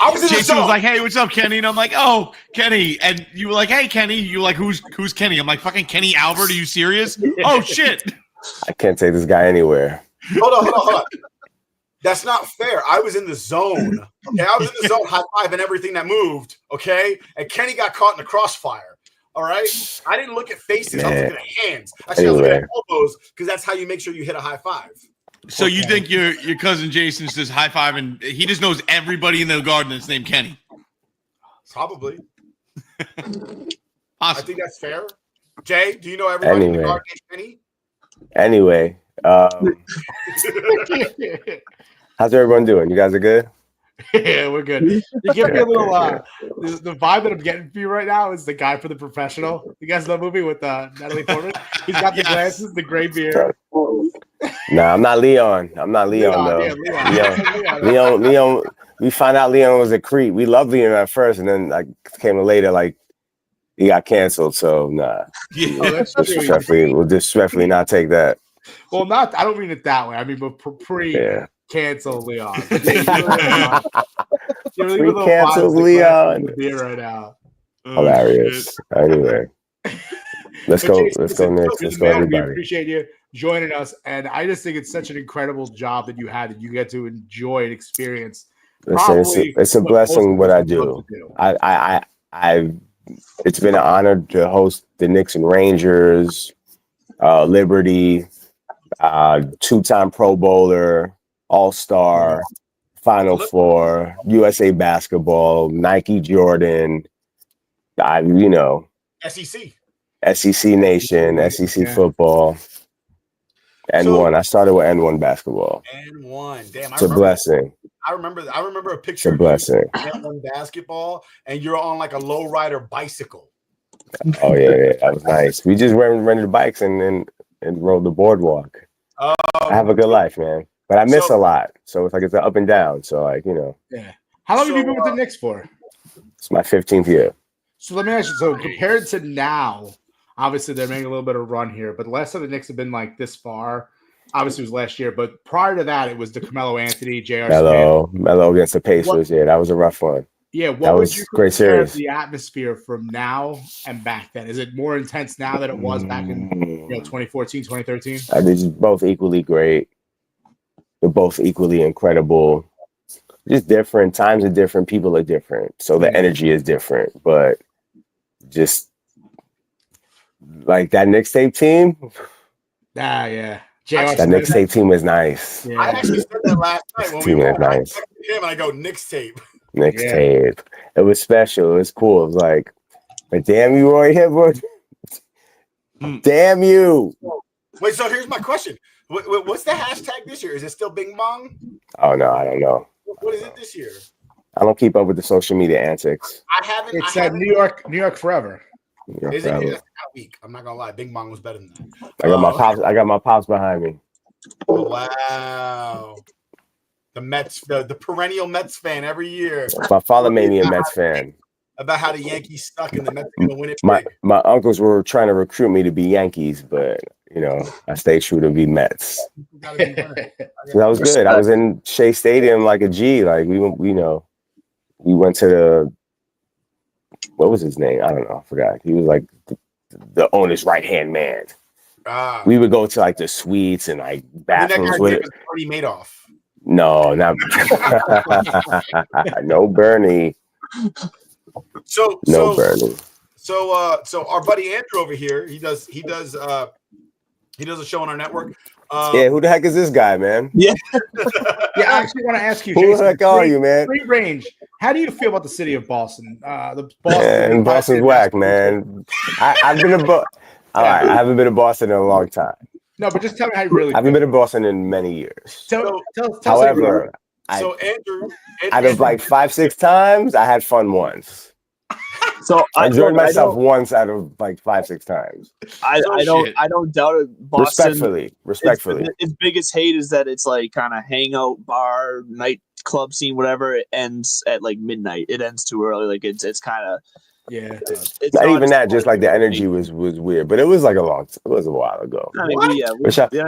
I was in the Jason zone. was like, "Hey, what's up, Kenny?" And I'm like, "Oh, Kenny." And you were like, "Hey, Kenny." You were like, "Who's Kenny?" I'm like, "Fucking Kenny Albert. Are you serious?" Oh shit. I can't take this guy anywhere. Hold on. That's not fair. I was in the zone. Okay, I was in the zone, high five and everything that moved. Okay, and Kenny got caught in the crossfire. All right, I didn't look at faces. I was looking at hands. Actually, I was looking at elbows because that's how you make sure you hit a high five. So you think your cousin Jason says high five and he just knows everybody in the garden that's named Kenny? Probably. Awesome. I think that's fair. Jay, do you know everybody in the garden named Kenny? Anyway, how's everyone doing? You guys are good? Yeah, we're good. You give me a little the vibe that I'm getting for you right now is the guy for The Professional. You guys know the movie with Natalie Portman? He's got the glasses, the gray beard. Nah, I'm not Leon. I'm not Leon though. Yeah, Leon. We found out Leon was a creep. We loved Leon at first, and then like came later, like he got canceled. So nah. Yeah. We'll disrespectfully not take that. Well, I don't mean it that way. I mean, but cancel Leon. Pre-cancel Leon. Right now. Hilarious. Anyway, let's go. Jason, Let's go next. Let's go, everybody. We appreciate you joining us, and I just think it's such an incredible job that you had that you get to enjoy and experience. Listen, it's a blessing what I do. It's been an honor to host the Knicks and Rangers, Liberty, two-time Pro Bowler, All-Star, Final Four, USA Basketball, Nike Jordan, SEC Nation, SEC football, N1. I started with N1 basketball. N1, damn, it's a blessing. I remember a picture of blessing. N1 basketball, and you're on like a lowrider bicycle. Oh yeah, that was nice. We just rented bikes and rode the boardwalk. I have a good life, man. But I miss a lot. So it's like it's an up and down. So like, Yeah. How long have you been with the Knicks for? It's my 15th year. So let me ask you, so compared to now, obviously they're making a little bit of a run here, but the last time the Knicks have been like this far, obviously it was last year, but prior to that, it was the Carmelo Anthony, J.R. Melo against the Pacers. Yeah, that was a rough one. Yeah, that was great series. The atmosphere from now and back then? Is it more intense now than it was back in 2014, 2013? They're just both equally great. they're both equally incredible. Just different. Times are different. People are different. So the energy is different. But just like that Knicks tape team. Yeah. That Knicks tape team was nice. Yeah. I actually said that last night when team we was nice. I texted him and I go, Knicks tape. Knicks tape. It was special. It was cool. It was like, but damn you, Roy Hibbert. Damn you. Wait, so here's my question. What's the hashtag this year? Is it still Bing Bong? Oh, no, I don't know. What is it this year? I don't keep up with the social media antics. It's New York forever. Is it? That's weak. I'm not gonna lie. Bing Bong was better than that. I got my pops behind me. Oh, wow. The Mets, the perennial Mets fan every year. My father made me a Mets fan. About how the Yankees suck and the Mets are gonna win it. My uncles were trying to recruit me to be Yankees, but I stayed true to be Mets. So that was good. I was in Shea Stadium like a G. Like we went to the, what was his name? I don't know. I forgot. He was like the owner's right-hand man. We would go to like the suites and like bathrooms with it. Bernie Madoff. No, not no Bernie. Bernie. So our buddy Andrew over here, he does a show on our network. Who the heck is this guy, man? Yeah, I actually want to ask you, who Jason, the heck are you, man? Free range. How do you feel about the city of Boston? Boston's whack, man. I haven't been to Boston in a long time. No, but just tell me how you really feel. I haven't been to Boston in many years. However, Andrew, out of like 5-6 times, I had fun once. So I enjoyed myself once out of like 5-6 times. I don't doubt it. Boston, respectfully. Its biggest hate is that it's like kind of hangout bar, nightclub scene, whatever. It ends at like midnight. It ends too early. Like it's kind of It's not even that. Just like the energy was weird, but it was like it was a while ago. I mean,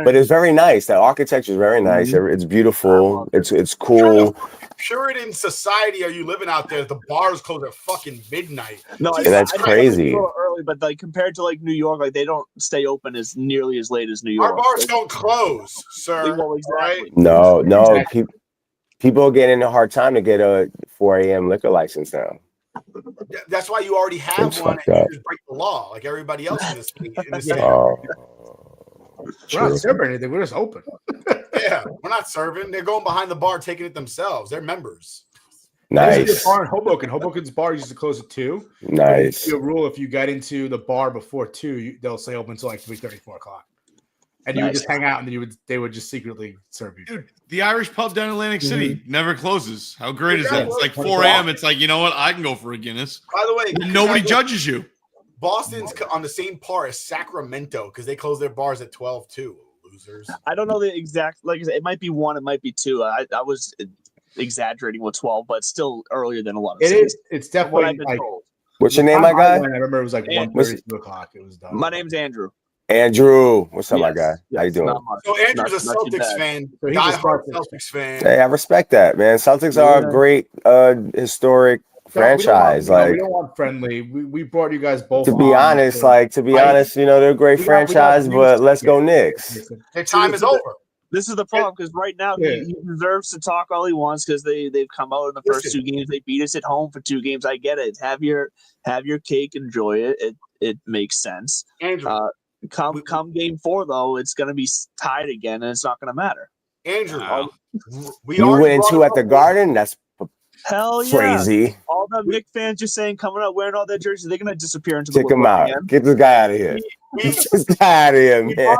but it's very nice. The architecture is very nice. It's beautiful. It's cool. Puritan society are you living out there? The bars close at fucking midnight. No, and that's crazy. Early, but like compared to like New York, like they don't stay open as nearly as late as New York. Our bars don't close, sir. Well, exactly. No. People are getting a hard time to get a 4 a.m. liquor license now. That's why you already have one and you just break the law like everybody else in this city. We're not serving anything. We're just open. Yeah, we're not serving. They're going behind the bar, taking it themselves. They're members. Nice. There's a bar in Hoboken. Hoboken's bar used to close at 2. Nice. The rule: if you got into the bar before 2, they'll stay open until like 3:30, 4 o'clock, and you would just hang out, and then they would just secretly serve you. Dude, the Irish pub down in Atlantic City never closes. How great is that? It's like 4 a.m. It's like, you know what? I can go for a Guinness. By the way, and nobody judges you. Boston's on the same par as Sacramento because they close their bars at 12 too. Losers. I don't know the exact. Like I said, it might be 1, it might be 2. I was exaggerating with 12, but still earlier than a lot of cities. It's definitely like. What's your name, my guy? I remember it was like 1:30, 2 o'clock. It was done. My name's Andrew. Andrew, what's up, my guy? How you doing? So Andrew's a Celtics fan. So he's a Celtics fan. Hey, I respect that, man. Celtics are a great, historic franchise. We like, don't want friendly. We brought you guys both. To be honest, they're a great franchise. But let's go Knicks. Their time is over. This is the problem because right now he deserves to talk all he wants because they've come out in the first 2 games. They beat us at home for 2 games. I get it. Have your cake, enjoy it. It makes sense. Andrew. Come game 4 though, it's gonna be tied again, and it's not gonna matter. Andrew, you win 2 at the Garden. That's hell yeah. Crazy. All the Knicks fans just saying coming out wearing all their jerseys, they're gonna disappear into Kick the him out. again. Get this guy out of here. Get this guy out of here, man.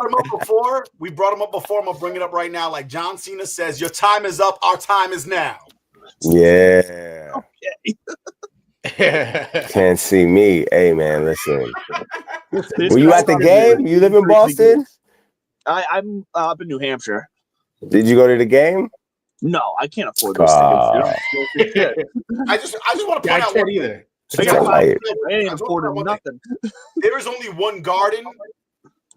We brought him up before. I'm gonna bring it up right now. Like John Cena says, your time is up. Our time is now. Yeah. Okay. Can't see me. Hey, man, listen. Were you at the game? You live in Boston? I'm up in New Hampshire. Did you go to the game? No, I can't afford those tickets. I just want to point out one either. I ain't affording nothing. There is only one Garden,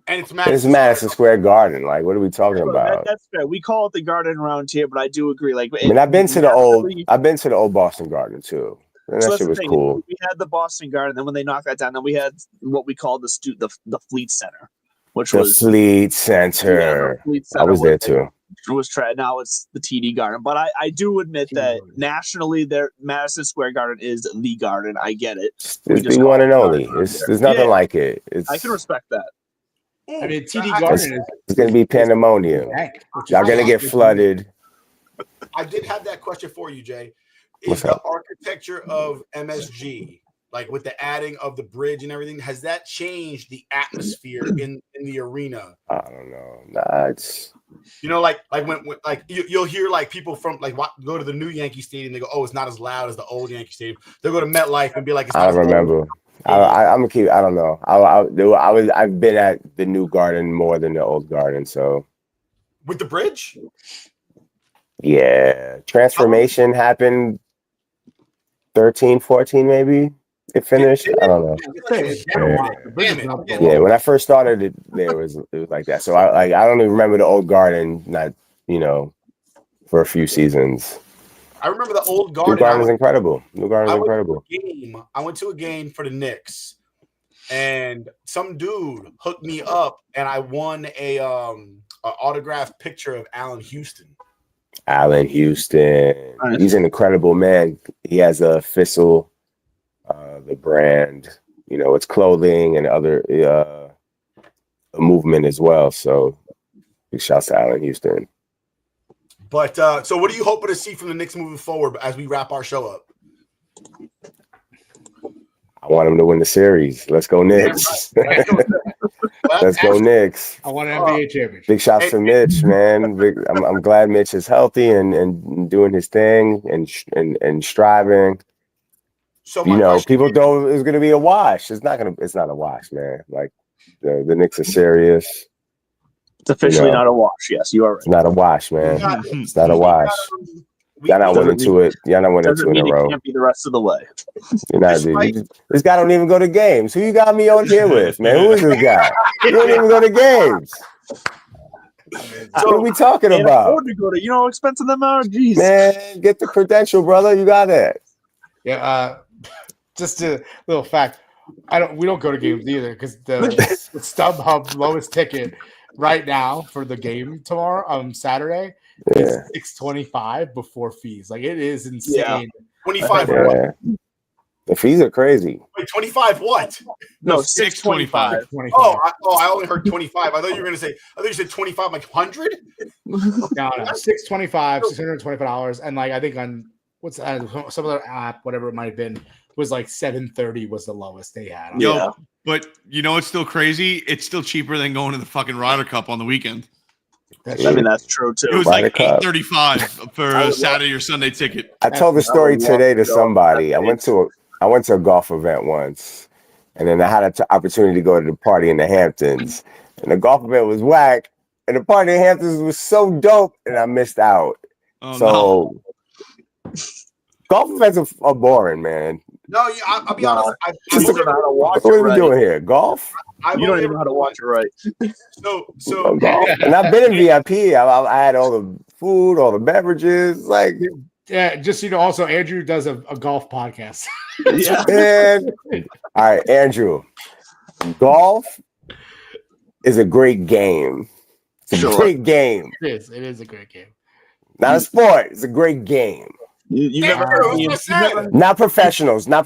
and it's Madison Square Garden. Like, what are we talking about? That's fair. We call it the Garden around here, but I do agree. Like, I mean, I've been to the old Boston Garden too. And that shit was cool. We had the Boston Garden, then when they knocked that down, then we had what we called the Fleet Center, which was Fleet Center. I was there too. now it's the TD Garden. But I do admit that nationally, Madison Square Garden is the Garden. I get it. It's the one and only. There's nothing like it. I can respect that. I mean, TD Garden it's going to be pandemonium. Y'all going to get flooded. I did have that question for you, Jay. What's Is the up? architecture of MSG, like with the adding of the bridge and everything, has that changed the atmosphere in the arena? I don't know. Nah, it's like when like you'll hear like people from like go to the new Yankee Stadium. They go, oh, it's not as loud as the old Yankee Stadium. They'll go to MetLife and be like, it's not I don't remember. I'm gonna keep. I don't know. I've been at the new Garden more than the old Garden. So with the bridge. Yeah, transformation happened 13, 14 maybe. It finished. I don't know. Yeah, when I first started it was like that. So I don't even remember the old Garden. Not for a few seasons. I remember the old Garden. New Garden is incredible. New Garden is incredible. I went to a game for the Knicks, and some dude hooked me up, and I won a autographed picture of Allen Houston. Allen Houston. He's an incredible man. He has a Fissile, the brand. It's clothing and other a movement as well. So big shouts to Allen Houston. But so what are you hoping to see from the Knicks moving forward as we wrap our show up? I want him to win the series. Let's go Knicks. Let's go Knicks. I want an NBA championship. Big shouts to Mitch, man. I'm glad Mitch is healthy and doing his thing and striving. So people thought it was going to be a wash. It's not a wash, man. Like the Knicks are serious. It's officially not a wash. Yes, you are right. It's not a wash, man. It's not a wash. Y'all not winning two in a row. It can't be the rest of the way. This guy don't even go to games. Who you got me on here with, man? Who is this guy? You don't even go to games. What are we talking about? To go to, how expensive them are. Jeez, man, get the credential, brother. You got it. Yeah. Just a little fact. We don't go to games either because the StubHub lowest ticket right now for the game tomorrow, Saturday. Yeah. It's $6.25 before fees. Like it is insane. Yeah. 25 what? The fees are crazy. Wait, 25 what? No, $6.25. I only heard 25. I thought you said 25 like 100. No, $6.25, $625, and like I think on some other app, whatever it might have been, was like $730 was the lowest they had. But it's still crazy. It's still cheaper than going to the fucking Ryder Cup on the weekend. That's true too. It was like $835 for a Saturday or Sunday ticket. I told the story today to somebody. I went to a golf event once, and then I had an opportunity to go to the party in the Hamptons, and the golf event was whack, and the party in the Hamptons was so dope, and I missed out. Golf events are boring, man. No, I'll be honest. I don't know how to watch what are we doing here? Golf? You don't even know how to watch it right. So golf. And I've been in VIP. I had all the food, all the beverages. Like, yeah, just also Andrew does a golf podcast. Yeah. Man. All right, Andrew. Golf is a great game. It's a great game. It is a great game. Not a sport. It's a great game. You never heard Not professionals. My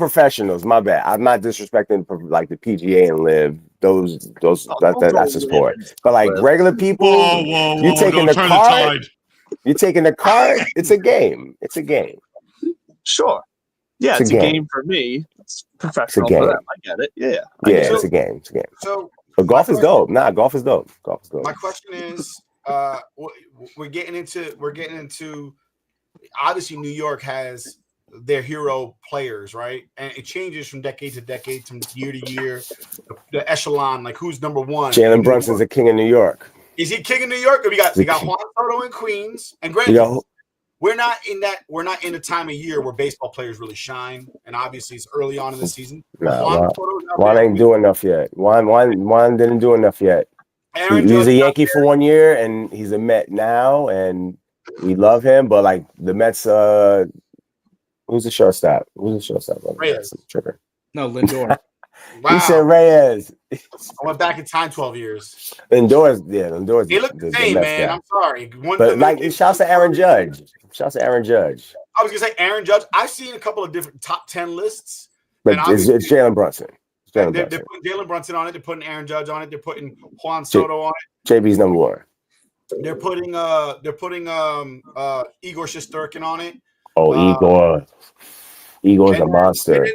bad. I'm not disrespecting like the PGA and Live. That's a sport. But like regular people, you're taking the card. You're taking the card. It's a game. It's a game. Sure. Yeah, it's a game for me. It's professional for them. I get it. Yeah. It's a game. It's a game. But golf is dope. Golf is dope. My question is, we're getting into. Obviously, New York has their hero players, right? And it changes from decade to decade, from year to year. The echelon, like who's number one? Jalen Brunson's the king of New York. Is he king of New York? We got Juan Soto in Queens, and granted, we're not in the time of year where baseball players really shine. And obviously, it's early on in the season. Juan ain't doing enough yet. Juan didn't do enough yet. He's a Yankee for 1 year, and he's a Met now, and we love him, but like the Mets, who's the shortstop? Reyes. No, Lindor. Wow. He said Reyes. I went back in time 12 years. Indoors. They look the same, man. I'm sorry. But like, shouts to Aaron Judge. I was gonna say Aaron Judge. I've seen a couple of different top 10 lists, but it's Jalen Brunson. They're putting Jalen Brunson on it. They're putting Aaron Judge on it. They're putting Juan Soto on it. JB's number one. They're putting Igor Shesterkin on it. Oh, Igor's a monster.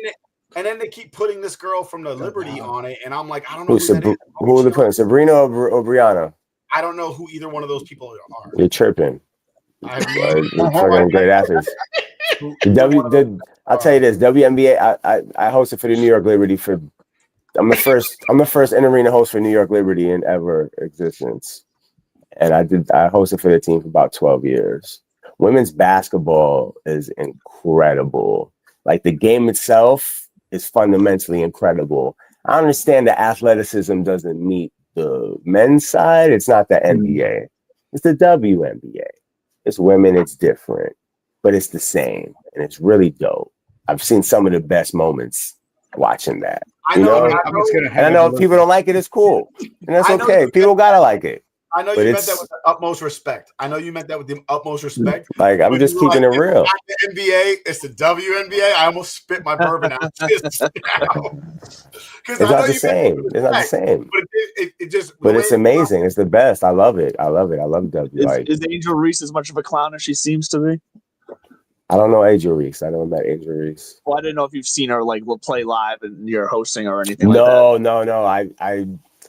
And then they keep putting this girl from the Liberty on it, and I'm like, I don't know who are they putting? Sabrina or Brianna? I don't know who either one of those people are. You're tripping. I have fucking great athletes. I'll tell you this: WNBA. I hosted for the New York Liberty for. I'm the first in-arena host for New York Liberty in ever existence, and I hosted for the team for about 12 years. Women's basketball is incredible. Like, the game itself is fundamentally incredible. I understand the athleticism doesn't meet the men's side. It's not the NBA. It's the WNBA. It's women. It's different, but it's the same, and it's really dope. I've seen some of the best moments watching that. I know if people don't like it, it's cool, and that's okay. People gotta like it. I know you meant that with the utmost respect. Like, I'm just keeping it real. It's not the NBA, it's the WNBA. I almost spit my bourbon out. It's not the same. It's not the same. But it's amazing. It's the best. I love it. I love W. Is Angel Reese as much of a clown as she seems to be? I don't know Angel Reese. I don't know Angel Reese. Well, I didn't know if you've seen her like play live and you're hosting or anything like that. No. I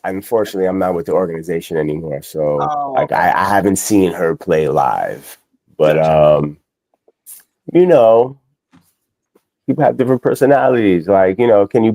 unfortunately, I'm not with the organization anymore, so I haven't seen her play live. But people have different personalities. Like, can you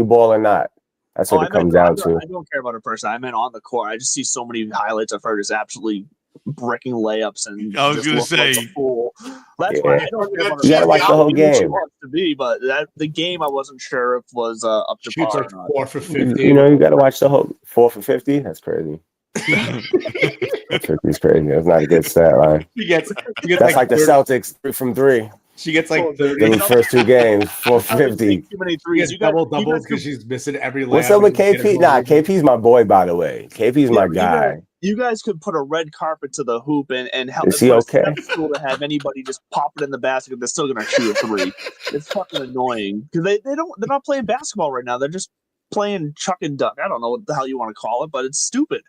ball or not? That's what it comes down to. I don't care about her person. I meant on the court. I just see so many highlights of her just absolutely bricking layups, and I was going to say, that's why I don't care about her. You gotta watch the whole game. She wants to be, but the game I wasn't sure if was up to par. Like 4 for 50. You got to watch the whole 4 for 50. That's crazy. 50 is crazy. That's not a good stat line. She gets That's like the Celtics 3 from 3. She gets like 30. In the first 2 games, 450. Too many threes. She gets doubles because she's missing every layup. What's up with KP? Nah, KP's my boy, by the way. KP's my guy. You guys could put a red carpet to the hoop and help. Is he okay? Cool to have anybody just pop it in the basket. They're still gonna shoot a 3. It's fucking annoying because they're not playing basketball right now. They're just playing chuck and duck. I don't know what the hell you want to call it, but it's stupid.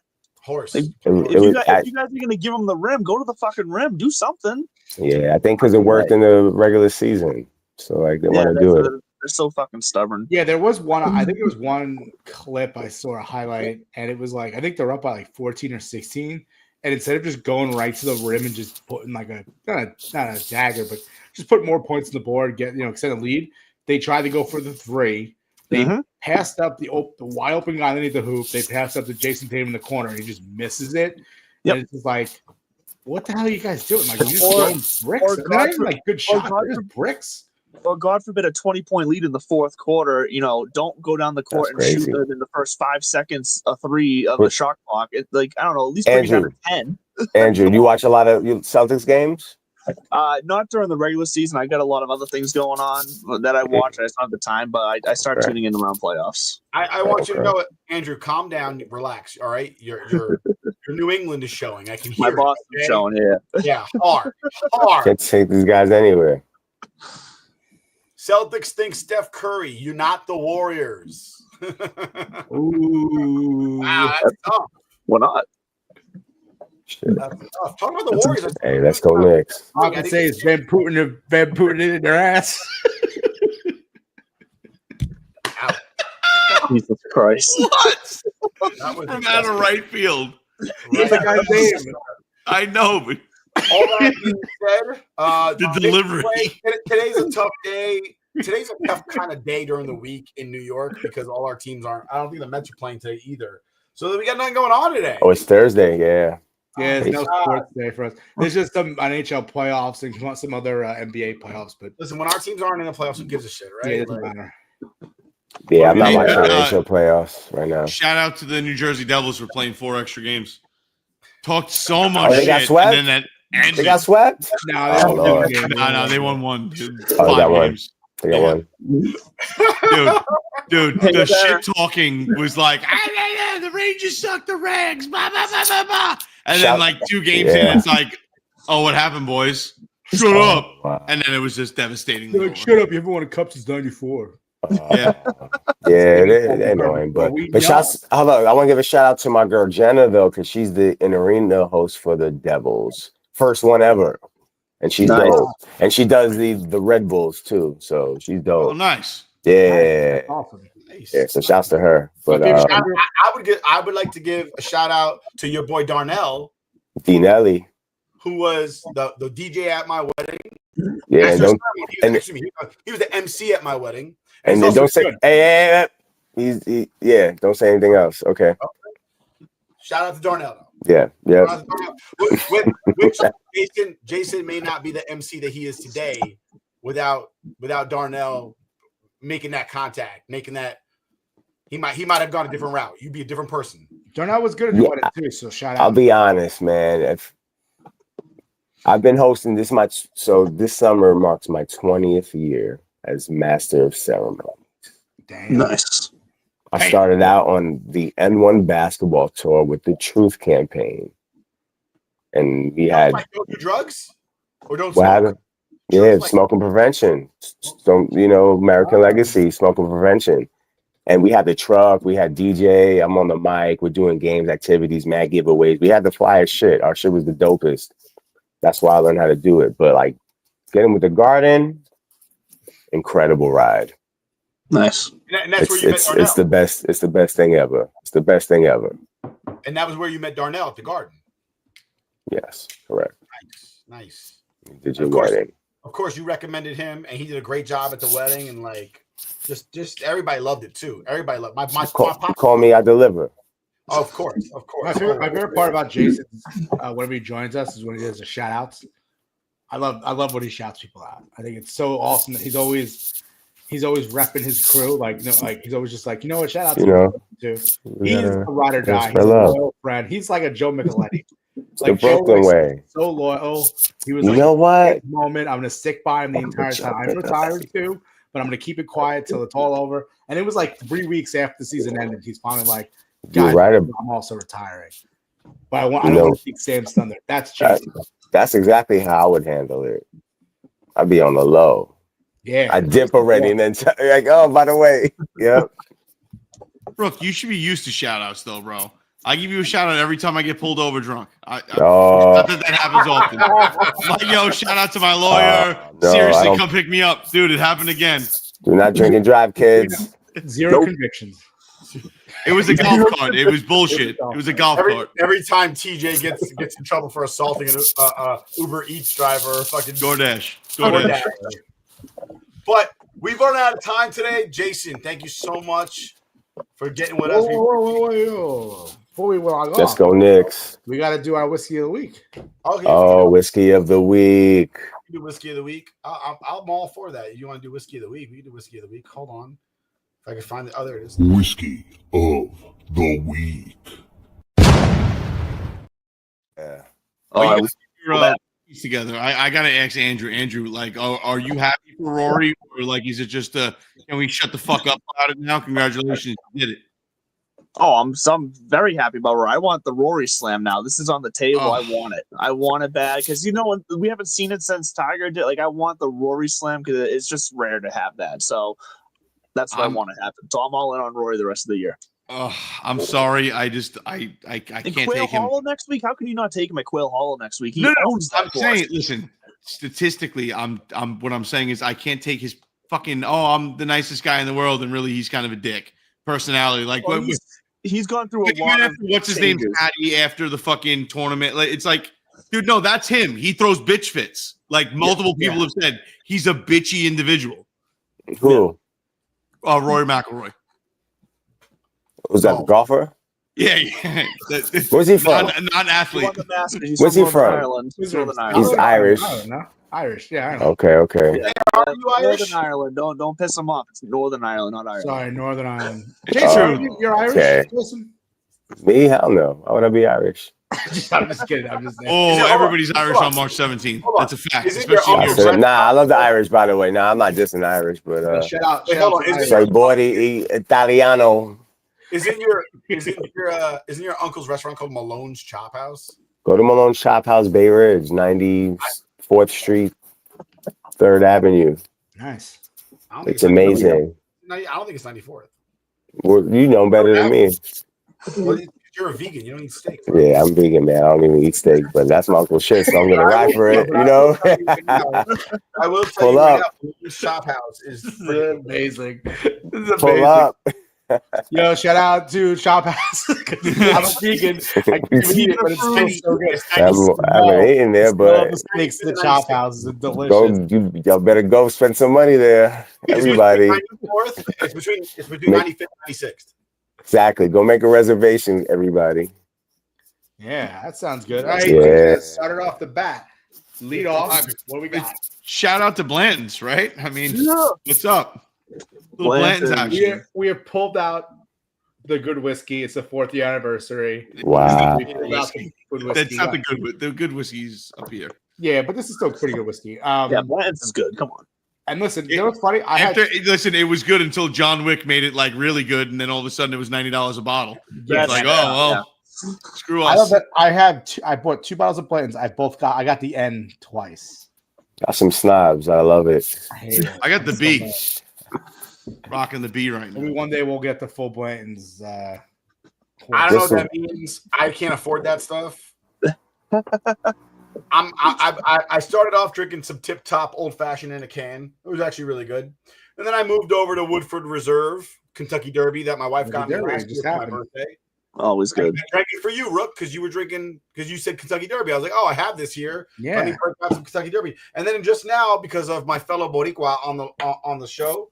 Horse. Like, if you guys are gonna give them the rim, go to the fucking rim. Do something. Yeah, I think because it worked in the regular season, so like they want to do it. They're so fucking stubborn. Yeah, there was one. I think it was one clip I saw a highlight, and it was like I think they're up by like 14 or 16, and instead of just going right to the rim and just putting like not a dagger, but just put more points on the board, extend the lead, they tried to go for the 3. They passed up the wide open guy underneath the hoop. They passed up to Jason Tatum in the corner, and he just misses it. Yep. And it's just like, what the hell are you guys doing? Like, you're just throwing bricks. They're not even like good shots. They're just bricks. Or God forbid a 20-point lead in the 4th quarter. Don't go down the court and shoot it in the first 5 seconds a 3 of the shot clock. It's like, I don't know, at least bring it down to 10. Andrew, do you watch a lot of Celtics games? Not during the regular season. I got a lot of other things going on that I watch. I just don't have the time, but I start tuning in around playoffs. I want you to know it, Andrew. Calm down, relax. All right, your New England is showing. I can hear my Boston showing. Yeah, hard. Can't take these guys anywhere. Celtics think Steph Curry. You're not the Warriors. Ooh, wow, that's tough. Why not? That's tough. Talk about the Warriors. Hey, let's go Knicks. All I can say is Van Putin it in their ass. Jesus Christ! What? That was From out of right field. What's the guy's name? I know, but all that being said, the delivery. Today's a tough day. Today's a tough kind of day during the week in New York because all our teams aren't. I don't think the Mets are playing today either. So we got nothing going on today. Oh, it's Thursday. Yeah. Yeah, there's no sports day for us. There's just some NHL playoffs and some other NBA playoffs. But listen, when our teams aren't in the playoffs, who gives a shit, right? Yeah, it doesn't matter. Yeah, I'm not watching the NHL playoffs right now. Shout out to the New Jersey Devils for playing 4 extra games. Talked so much they shit. got swept? And then that ended. They got swept? No, they won 1. 5 games. I think I won. Dude, the shit talking was like, the Rangers suck the Rags, blah, blah, blah, blah, blah. And then like 2 games in, it's like, oh, what happened, boys? Shut up. Wow. And then it was just devastating. Like, shut up, you haven't won a cup since '94. Yeah. They're annoying, but shouts. Hold on, I want to give a shout out to my girl Jenna though, because she's the arena host for the Devils, first one ever, and she's dope. And she does the Red Bulls too, so she's dope. Oh, nice. Yeah, That's awesome. Nice. Yeah. So shouts to her. But I would like to give a shout out to your boy Darnell, Dinelli, who was the DJ at my wedding. Yeah, he was the MC at my wedding. And then don't say, hey, don't say anything else. Okay. Shout out to Darnell. Yeah. Which Jason may not be the MC that he is today without Darnell making that contact, making that he might have gone a different route. You'd be a different person. Darnell was good at doing it too, so shout out. I'll be honest, man. If I've been hosting this much, so this summer marks my 20th year as Master of Ceremonies. Damn. Nice. I started out on the N1 basketball tour with the Truth campaign. And we had don't do drugs or don't what smoke? happened? Yeah, smoking prevention. So, American Legacy, smoking prevention. And we had the truck, we had DJ, I'm on the mic, we're doing games, activities, mad giveaways. We had the flyest shit. Our shit was the dopest. That's why I learned how to do it. But like getting with the Garden, incredible ride. Nice. And that's where you met Darnell. It's the best. It's the best thing ever. It's the best thing ever. And that was where you met Darnell at the Garden. Yes, correct. Nice. Did your wedding? Of course, you recommended him, and he did a great job at the wedding, and like, just everybody loved it too. Everybody loved my call me, I deliver. Oh, of course. My favorite part about Jason, whenever he joins us, is when he does the shout outs. I love when he shouts people out. I think it's so awesome that he's always repping his crew. Like he's always just like, what, shout out to you. He's a ride or die. He's a loyal friend. He's like a Joe Micheletti. Like the Brooklyn way. So loyal. He was what? Moment. I'm gonna stick by him the entire time. I'm retired too, but I'm gonna keep it quiet till it's all over. And it was like 3 weeks after the season ended. He's finally like, guys, I'm also retiring. But I don't want to keep Sam's thunder. That's Jason. That's exactly how I would handle it. I'd be on the low. Yeah. I dip already and then like, oh, by the way. Yep. Brooke, you should be used to shout outs though, bro. I give you a shout out every time I get pulled over drunk. Not that happens often. Like, yo, shout out to my lawyer. Seriously, come pick me up. Dude, it happened again. Do not drink and drive, kids. Zero convictions. It was a golf cart. It was bullshit. It was a golf cart. Every time TJ gets in trouble for assaulting an Uber Eats driver, fucking DoorDash. But we've run out of time today. Jason, thank you so much for getting with us. Before we log off, let's go, Knicks. We got to do our whiskey of the week. Okay, whiskey of the week. Do whiskey of the week. I'm all for that. If you want to do whiskey of the week, we can do whiskey of the week. Hold on. If I can find it. Oh, there it is. Whiskey of the week. Yeah. Together. I gotta ask Andrew. Andrew, like, are you happy for Rory, or like, is it just can we shut the fuck up about it now? Congratulations, you did it. Oh, I'm very happy about Rory. I want the Rory Slam now. This is on the table. I want it. I want it bad because we haven't seen it since Tiger did. Like, I want the Rory Slam because it's just rare to have that. So that's what I want to happen. So I'm all in on Rory the rest of the year. Oh, I'm sorry. I can't Quail take him. Hollow next week. How can you not take him at Quail Hollow next week? He owns that. I'm saying, listen. Statistically, what I'm saying is I can't take his fucking. Oh, I'm the nicest guy in the world, and really he's kind of a dick personality. Like he's gone through a lot of what's his name, Patty, after the fucking tournament. Like, it's like, dude, no, that's him. He throws bitch fits. Like multiple people have said, he's a bitchy individual. Who? Rory McIlroy. Was that the golfer? Yeah. Where's he from? Non-athlete. Where's he from? He's Irish. Irish, yeah. I know. Okay. Are you Irish? Northern Ireland. Don't piss him off. It's Northern Ireland, not Ireland. Sorry, Northern Ireland. Jason, you're Irish? Okay. Listen. Me? Hell no. Why would I be Irish? I'm just kidding. I'm just saying. Oh, everybody's Irish on March 17th. That's a fact. Is it your Especially uncle's here. restaurant? Nah, I love the Irish, by the way. Nah, I'm not dissing Irish, but Shout out. Wait, Shout hold out on. to Is Irish. soy body Italiano. Isn't your uncle's restaurant called Malone's Chop House? Go to Malone's Chop House, Bay Ridge, 94th Street, 3rd Avenue. Nice. I don't think It's amazing. I don't think it's 94th. Well, you know better than me. Well, you're a vegan. You don't eat steak. Yeah, I'm vegan, man. I don't even eat steak, but that's my uncle shit, so I'm gonna ride for it. You know. I will tell Pull you right up. now, Malone's Chop House is This is amazing. This is amazing. Pull up. Yo, shout out to Shop House. I'm a vegan. I can't eat it, but it's still so good. I haven't eaten there, but the steaks, the Chop House is delicious. y'all better go spend some money there. Everybody. It's between 95th and 96th. Exactly. Go make a reservation, everybody. Yeah, that sounds good. All right, Yeah. let's start it off the bat. Lead off. What do we got? Shout out to Blanton's, right? I mean, Yeah. what's up? Little Blanton's Blanton's. action. We have pulled out the good whiskey. It's the 4th year anniversary. Wow. We pulled out the good whiskey. That's not the good whiskey's up here. Yeah, but this is still pretty good whiskey. Yeah, Blanton's is good. Come on. And listen, you know what's funny? Listen, it was good until John Wick made it like really good, and then all of a sudden it was $90 a bottle. Yeah, It's like, oh well, screw I love us. that. I bought 2 bottles of Blanton's. I got the N twice. Got some snobs. I love it. I hate it. I got the It's B. so bad. Rocking the B right Maybe now. one day we'll get the full Blanton's. I don't know what Listen. that means. I can't afford that stuff. I started off drinking some Tip Top Old Fashioned in a can. It was actually really good. And then I moved over to Woodford Reserve Kentucky Derby that my wife got me Derby last just year for my happened. birthday. Always I good. drank it for you, Rook, because you were drinking because you said Kentucky Derby. I was like, oh, I have this here. Let me Yeah. break out some Kentucky Derby. And then just now, because of my fellow Boricua on the show,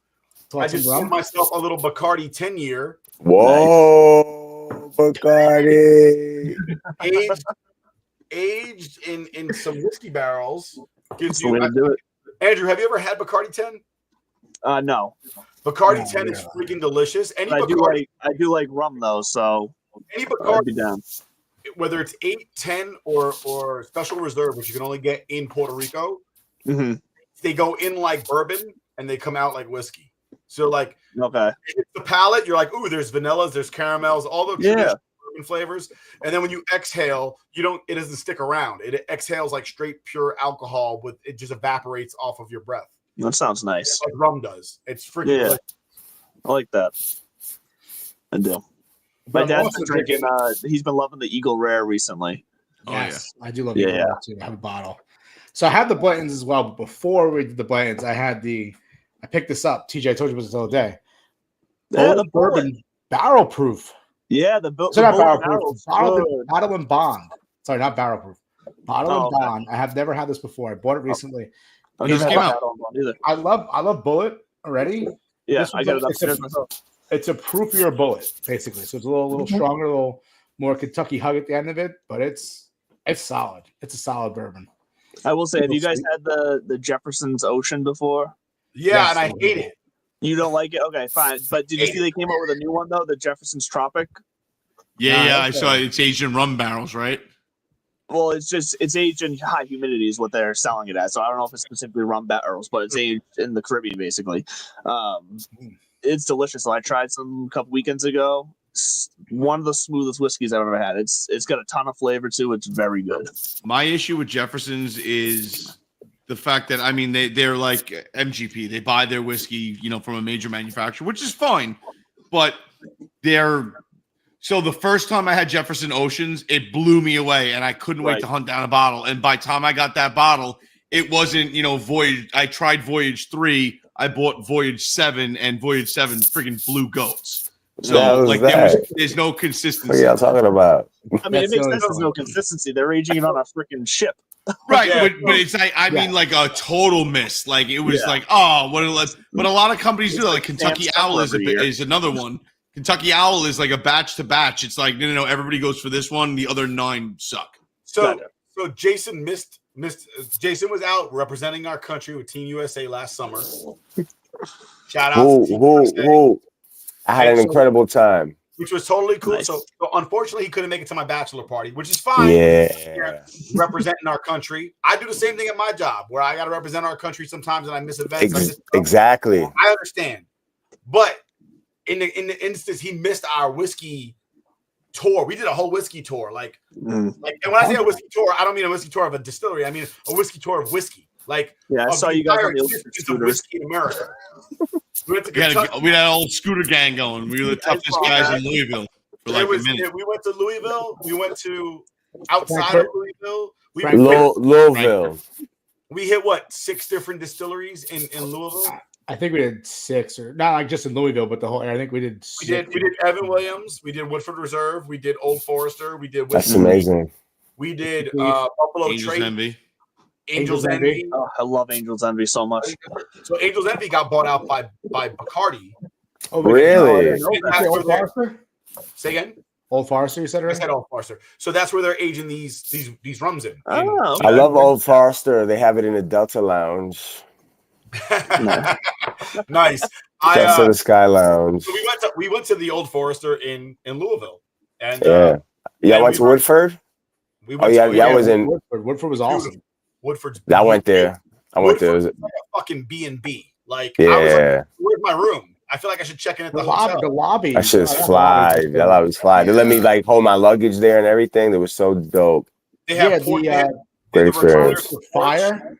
I just poured myself a little Bacardi 10-year Whoa, Bacardi. aged in some whiskey barrels. Gives That's the way to do it. Andrew, have you ever had Bacardi 10? No. Bacardi No, 10 is yeah. freaking delicious. Any I Bacardi, do like rum though, so any I'd Bacardi, be down. whether it's 8, 10, or Special Reserve, which you can only get in Puerto Rico, Mm-hmm. they go in like bourbon and they come out like whiskey. So like Okay. if it's the palate, you're like, ooh, there's vanillas, there's caramels, all the Yeah. traditional bourbon flavors. And then when you exhale, it doesn't stick around. It exhales like straight pure alcohol it just evaporates off of your breath. That sounds nice. Like rum does. It's freaking Yeah. delicious. I like that. I do. My But I'm dad's also been drinking. He's been loving the Eagle Rare recently. Oh, yeah. Yes, I do love Yeah, it yeah. too. I have a bottle. So I have the Blanton's as well. But before we did the Blanton's, I picked this up. TJ, I told you about this the other day. Yeah, the Old bourbon barrel proof. Yeah, the built. So not barrel proof. barrel's Bottle, good. bottle and bond. Sorry, not barrel proof. Bottle Oh, and okay. bond. I have never had this before. I bought it recently. I Just never came had out. that on one either. I love Bullet already. Yeah, This I one's got it like- upstairs myself. It's a proofier Bullet, basically. So it's a little stronger, a little more Kentucky hug at the end of it, but it's solid. It's a solid bourbon. I will say, have you Little guys sweet. had the Jefferson's Ocean before? Yeah, Yes, and I I hate do. it. You don't like it? Okay, fine. But did you see they came out with a new one though? The Jefferson's Tropic. Yeah, I okay. saw it. It's aged in rum barrels, right? Well, it's aged in high humidity is what they're selling it as. So I don't know if it's specifically rum barrels, but it's aged in the Caribbean basically. It's delicious. So I tried some a couple weekends ago. It's one of the smoothest whiskeys I've ever had. It's got a ton of flavor too. It's very good. My issue with Jefferson's is the fact that they're like MGP. They buy their whiskey, from a major manufacturer, which is fine. But so the first time I had Jefferson Oceans, it blew me away, and I couldn't wait Right. to hunt down a bottle. And by the time I got that bottle, it wasn't Voyage. I tried Voyage 3. I bought Voyage 7, and Voyage 7 freaking blew goats. So That was there's no What are consistency. y'all talking about? I mean, That's it makes the only sense. There's no thing. consistency. They're aging it on a freaking ship. Right, Yeah. but it's like I mean like a total miss. Like it was Yeah. like but a lot of companies do that. Like Kentucky Stamp Owl every year. is another one. Kentucky Owl is like a batch to batch. It's like no, everybody goes for this one. The other 9 suck. So Gotcha. so Jason missed. Jason was out representing our country with Team USA last summer. Shout out to Team USA. I had an incredible time. which was totally cool. Nice. So unfortunately, he couldn't make it to my bachelor party, which is fine. Yeah. Representing our country. I do the same thing at my job where I got to represent our country sometimes and I miss events. Exactly. I understand. But in the instance, he missed our whiskey tour. We did a whole whiskey tour. And when I say a whiskey tour, I don't mean a whiskey tour of a distillery. I mean a whiskey tour of whiskey. Yeah, I saw you guys on the whiskey in America. We had an old scooter gang going. We were the toughest guys in Louisville for like a minute. We went to Louisville. We went to outside of Louisville. Louisville. We hit 6 different distilleries in Louisville. I think we did 6, or not like just in Louisville, but the whole area. I think we did 6. We did Evan Williams. We did Woodford Reserve. We did Old Forester. We did. That's amazing. We did Buffalo Trace. Envy. Angels Envy. Oh, I love Angels Envy so much. So Angels Envy got bought out by Bacardi. Oh, really? Old Forester? Say again. Old Forester, you said I said Old Forester. So that's where they're aging these rums in. Oh, I love Old Forester. They have it in the Delta Lounge. Nice. Delta the Sky Lounge. So we went to the Old Forester in Louisville, and I went to Woodford. I was in Woodford. Woodford was awesome. Woodford's. I went there. It was like a fucking B&B. I was like, where's my room? I feel like I should check in at the hotel. The lobby. That shit's fly. That lobby was fly. They let me hold my luggage there and everything. It was so dope. They have great experience. Fire,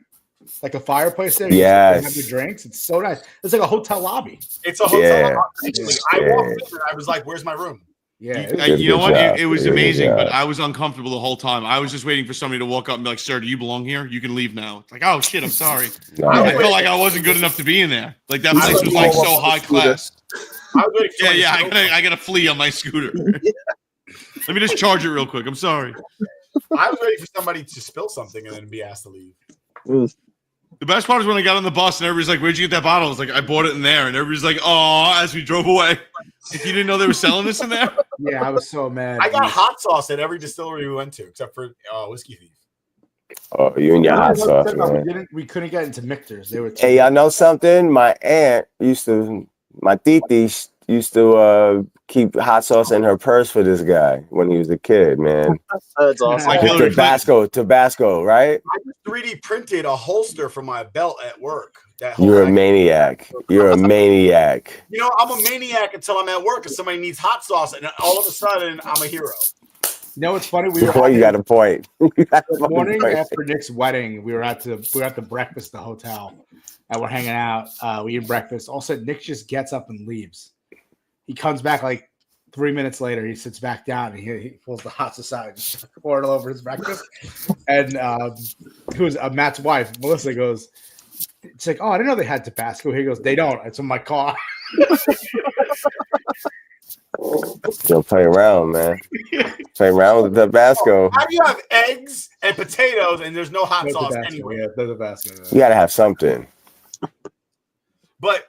like a fireplace there. Yes. Have your drinks. It's so nice. It's like a hotel lobby. It's a hotel lobby. I walked in and I was like, "Where's my room?" Yeah, you know what? It was amazing, but I was uncomfortable the whole time. I was just waiting for somebody to walk up and be like, "Sir, do you belong here? You can leave now." It's like, "Oh shit, I'm sorry." I felt like I wasn't good enough to be in there. Like that place was like so high class. I gotta flee on my scooter. Let me just charge it real quick. I'm sorry. I was waiting for somebody to spill something and then be asked to leave. The best part is when I got on the bus and everybody's like, "Where'd you get that bottle?" I was like, "I bought it in there," and everybody's like, "Oh," as we drove away. If you didn't know they were selling this in there. Yeah, I was so mad. I got hot sauce at every distillery we went to, except for Whiskey Thief. Oh, you and your hot sauce, man. We couldn't get into Michter's. They were. Hey, y'all know something? My aunt my titi used to keep hot sauce in her purse for this guy when he was a kid, man. That's awesome. Like Tabasco, right? I just 3D printed a holster for my belt at work. You're a maniac. You're a maniac. You know, I'm a maniac until I'm at work and somebody needs hot sauce, and all of a sudden I'm a hero. You know what's funny? You got a point. The morning after Nick's wedding, we were at the breakfast at the hotel, and we're hanging out. We eat breakfast. All of a sudden, Nick just gets up and leaves. He comes back like 3 minutes later. He sits back down and he pulls the hot sauce out and just pour it all over his breakfast. And who's Matt's wife, Melissa, goes, it's like, "Oh, I didn't know they had Tabasco." He goes, "They don't. It's in my car." Don't play around, man. Play around with the Tabasco. How do you have eggs and potatoes and there's no hot sauce anywhere? Yeah, the Tabasco. You gotta have something. But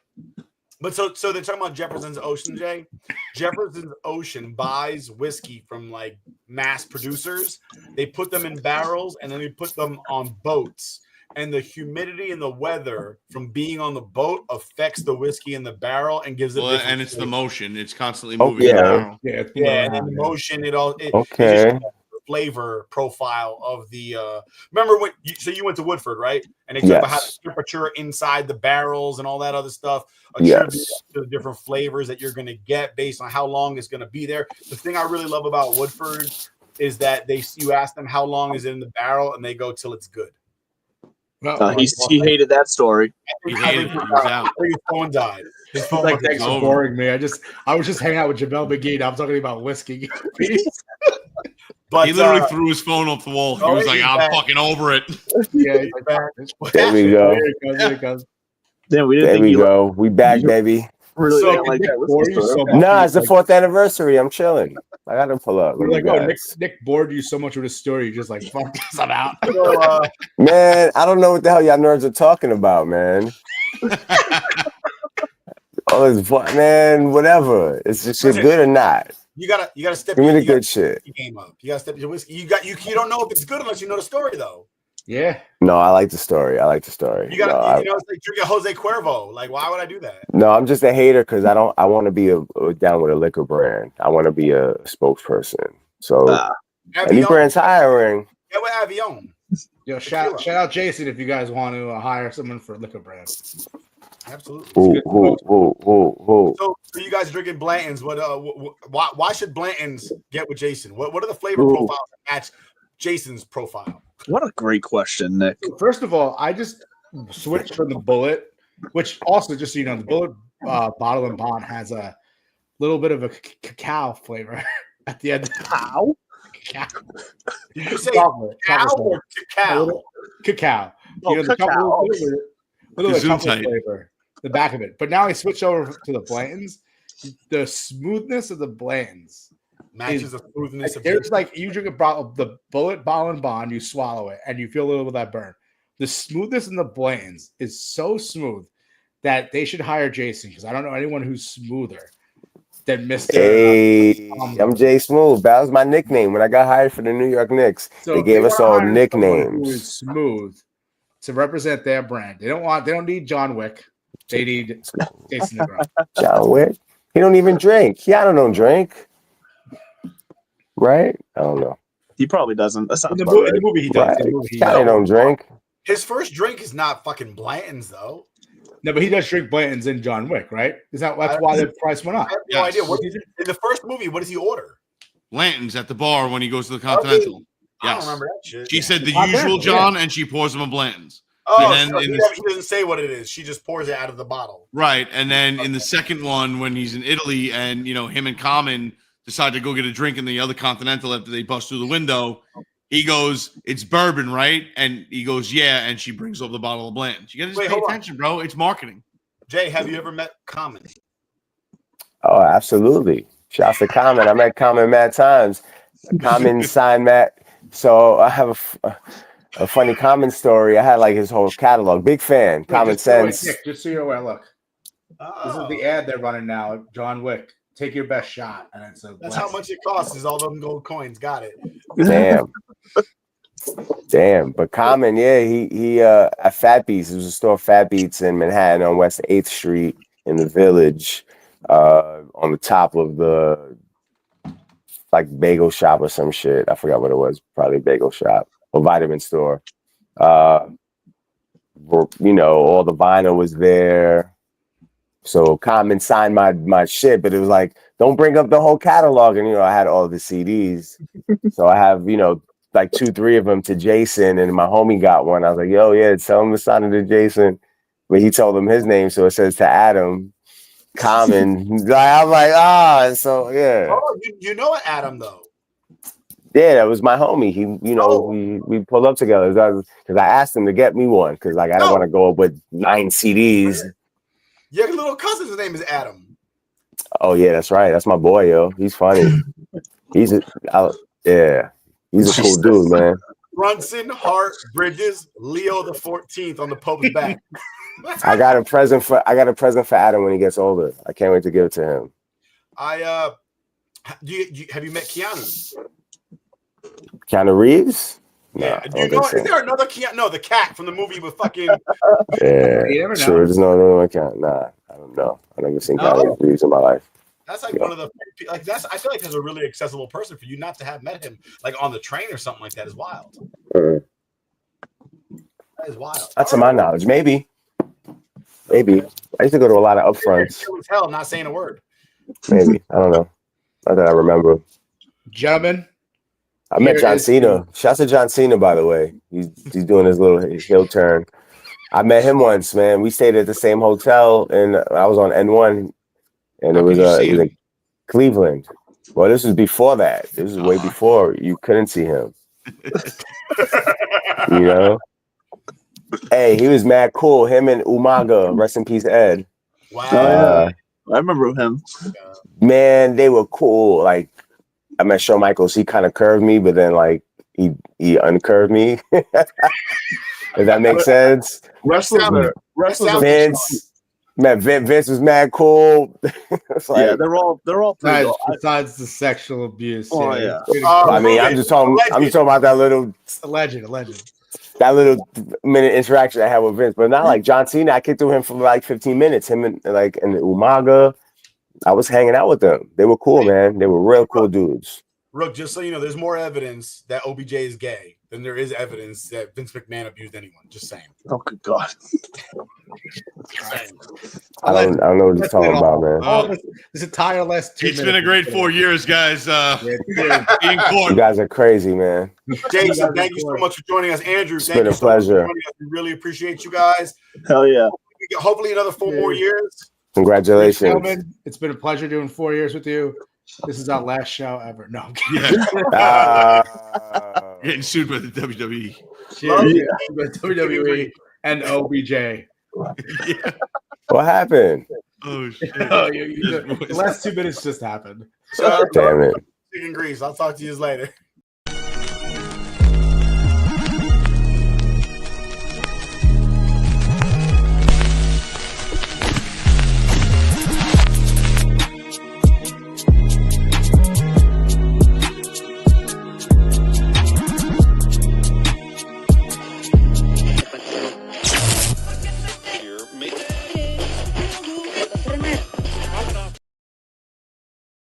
so they're talking about Jefferson's Ocean, Jay. Jefferson's Ocean buys whiskey from like mass producers. They put them in barrels and then they put them on boats. And the humidity and the weather from being on the boat affects the whiskey in the barrel and gives it. And it's the motion; it's constantly moving. Yeah, and then the motion. It just flavor profile of the. Remember when? You went to Woodford, right? And they talk about how the temperature inside the barrels and all that other stuff attributes to the different flavors that you're going to get based on how long it's going to be there. The thing I really love about Woodford is that you ask them how long is it in the barrel, and they go till it's good. He hated that story. He hated it. His phone died. His phone like, thanks for boring me. I was just hanging out with Jamel McGee. I'm talking about whiskey. But he literally threw his phone off the wall. He was like, "I'm fucking over it." Yeah, there we go. Then we didn't. There we go. We back, baby. Really like that. Nah, it's the 4th anniversary. I'm chilling. I gotta pull up. We're like, Nick bored you so much with his story. You're just like, "Fuck this, I'm out." Man, I don't know what the hell y'all nerds are talking about, man. Oh, it's man, whatever. It's just good or not. You gotta step. Give me the good shit. Game up. You gotta step your whiskey. You don't know if it's good unless you know the story, though. Yeah. No, I like the story. I like the story. You got, no, it's like drinking Jose Cuervo. Like, why would I do that? no, I'm just a hater because I want to be down with a liquor brand. I want to be a spokesperson. So any brand's hiring. Yeah, with Avion. Yo, shout out Jason if you guys want to hire someone for a liquor brand. Absolutely. Who? So you guys drinking Blanton's? Why should Blanton's get with Jason? What are the flavor profiles that match Jason's profile? What a great question, Nick. First of all, I just switched from the Bullet, which also, just so you know, the Bullet bottle and bond has a little bit of a cacao flavor at the end. Cacao? Did you say cow or cacao? Cacao. Oh, you know, cacao. Little chocolate flavor, the back of it. But now I switched over to the Blantons. The smoothness of the Blantons matches the smoothness of there's like you drink a bottle, the Bullet bottle and bond, you swallow it, and you feel a little bit of that burn. The smoothness in the Blantons is so smooth that they should hire Jason because I don't know anyone who's smoother than Mr. Hey, I'm Jay Smooth. That was my nickname when I got hired for the New York Knicks. So they gave us all nicknames. Who is smooth to represent their brand. They don't need John Wick. They need Jason DeGrom. John Wick? He don't even drink. Keanu don't drink. Right? I don't know. He probably doesn't. That's not in the movie he does. Right. Keanu don't drink. His first drink is not fucking Blanton's though. No, but he does drink Blanton's in John Wick, right? That's why the price went up. I have no idea. In the first movie, what does he order? Blanton's at the bar when he goes to the Continental. I don't remember that shit. She said the usual John, and she pours him a Blanton's. Oh, and then he doesn't say what it is. She just pours it out of the bottle. Right, and then in the second one, when he's in Italy, and him and Common decide to go get a drink in the other Continental after they bust through the window, he goes, "It's bourbon, right?" And he goes, "Yeah," and she brings over the bottle of Blanton's. You gotta just pay attention, bro. It's marketing. Jay, have you ever met Common? Oh, absolutely. Shouts to Common. I met Common mad times. Common signed Matt. So I have a funny Common story. I had like his whole catalog. Big fan. Common Sense. Just so you're aware, look. This is the ad they're running now. John Wick. Take your best shot. And it's that's how much it costs. Is all them gold coins. Got it. Damn. But Common, yeah, he at Fat Beats. It was a store, Fat Beats in Manhattan on West 8th Street in the Village, on the top of the like bagel shop or some shit. I forgot what it was. Probably bagel shop or vitamin store. All the vinyl was there. So Common signed my shit, but it was like, don't bring up the whole catalog. And I had all the CDs. So I have, like 2-3 of them to Jason, and my homie got one. I was like, yo, yeah, tell him to sign it to Jason. But he told him his name, so it says to Adam. Common. I'm like, so yeah. Oh, you know Adam though. Yeah, that was my homie. He, we pulled up together because I asked him to get me one because I don't want to go up with 9 CDs. Your little cousin's name is Adam. Oh yeah, that's right. That's my boy, yo. He's funny. He's a cool dude, man. Brunson, Hart, Bridges, Leo the 14th on the Pope's back. I got a present for Adam when he gets older. I can't wait to give it to him. Have you met Keanu? Keanu Reeves? Yeah. Do you know? Is there another Keanu? No, the cat from the movie with fucking. Yeah. Sure. There's no other cat. Nah, I don't know. I've never seen Keanu Reeves in my life. That's like one of the I feel like there's a really accessible person for you not to have met him like on the train or something like that is wild. That is wild. Not to my knowledge. Maybe. I used to go to a lot of upfronts. Hell, not saying a word. Maybe. I don't know. Not that I remember. Gentlemen. I met John Cena. Shouts to John Cena, by the way. He's doing his little heel turn. I met him once, man. We stayed at the same hotel, and I was on N1, and it was in Cleveland. Well, this was before that. This was way before you couldn't see him. Hey, he was mad cool. Him and Umaga, rest in peace, Ed. Wow. I remember him. Man, they were cool. Like, I met Shawn Michaels. He kind of curved me, but then like he uncurved me. If that makes sense. Wrestler. Vince was mad cool. Yeah, they're all pretty besides the sexual abuse. Oh yeah. I mean, I'm just talking about that little legend. that little minute interaction I had with Vince, but not like John Cena. I kicked through him for like 15 minutes. Him and Umaga. I was hanging out with them. They were cool, man. They were real cool dudes. Rook, just so you know, there's more evidence that OBJ is gay than there is evidence that Vince McMahon abused anyone. Just saying. Oh, good God. I don't know what you're talking about, man. This entire last 2 minutes. It's been a great 4 years, guys. Being You guys are crazy, man. Jason, thank you so much for joining us. Andrew, It's thank been you a so much for pleasure. joining us. We really appreciate you guys. Hell yeah. Hopefully another 4 more years. Congratulations. Gentlemen, it's been a pleasure doing 4 years with you. This is our last show ever. No, I'm kidding. Getting sued by the WWE. Cheers. WWE and OBJ. Yeah. What happened? Oh shit! The last 2 minutes just happened. So, Damn it. Chicken grease. I'll talk to you later.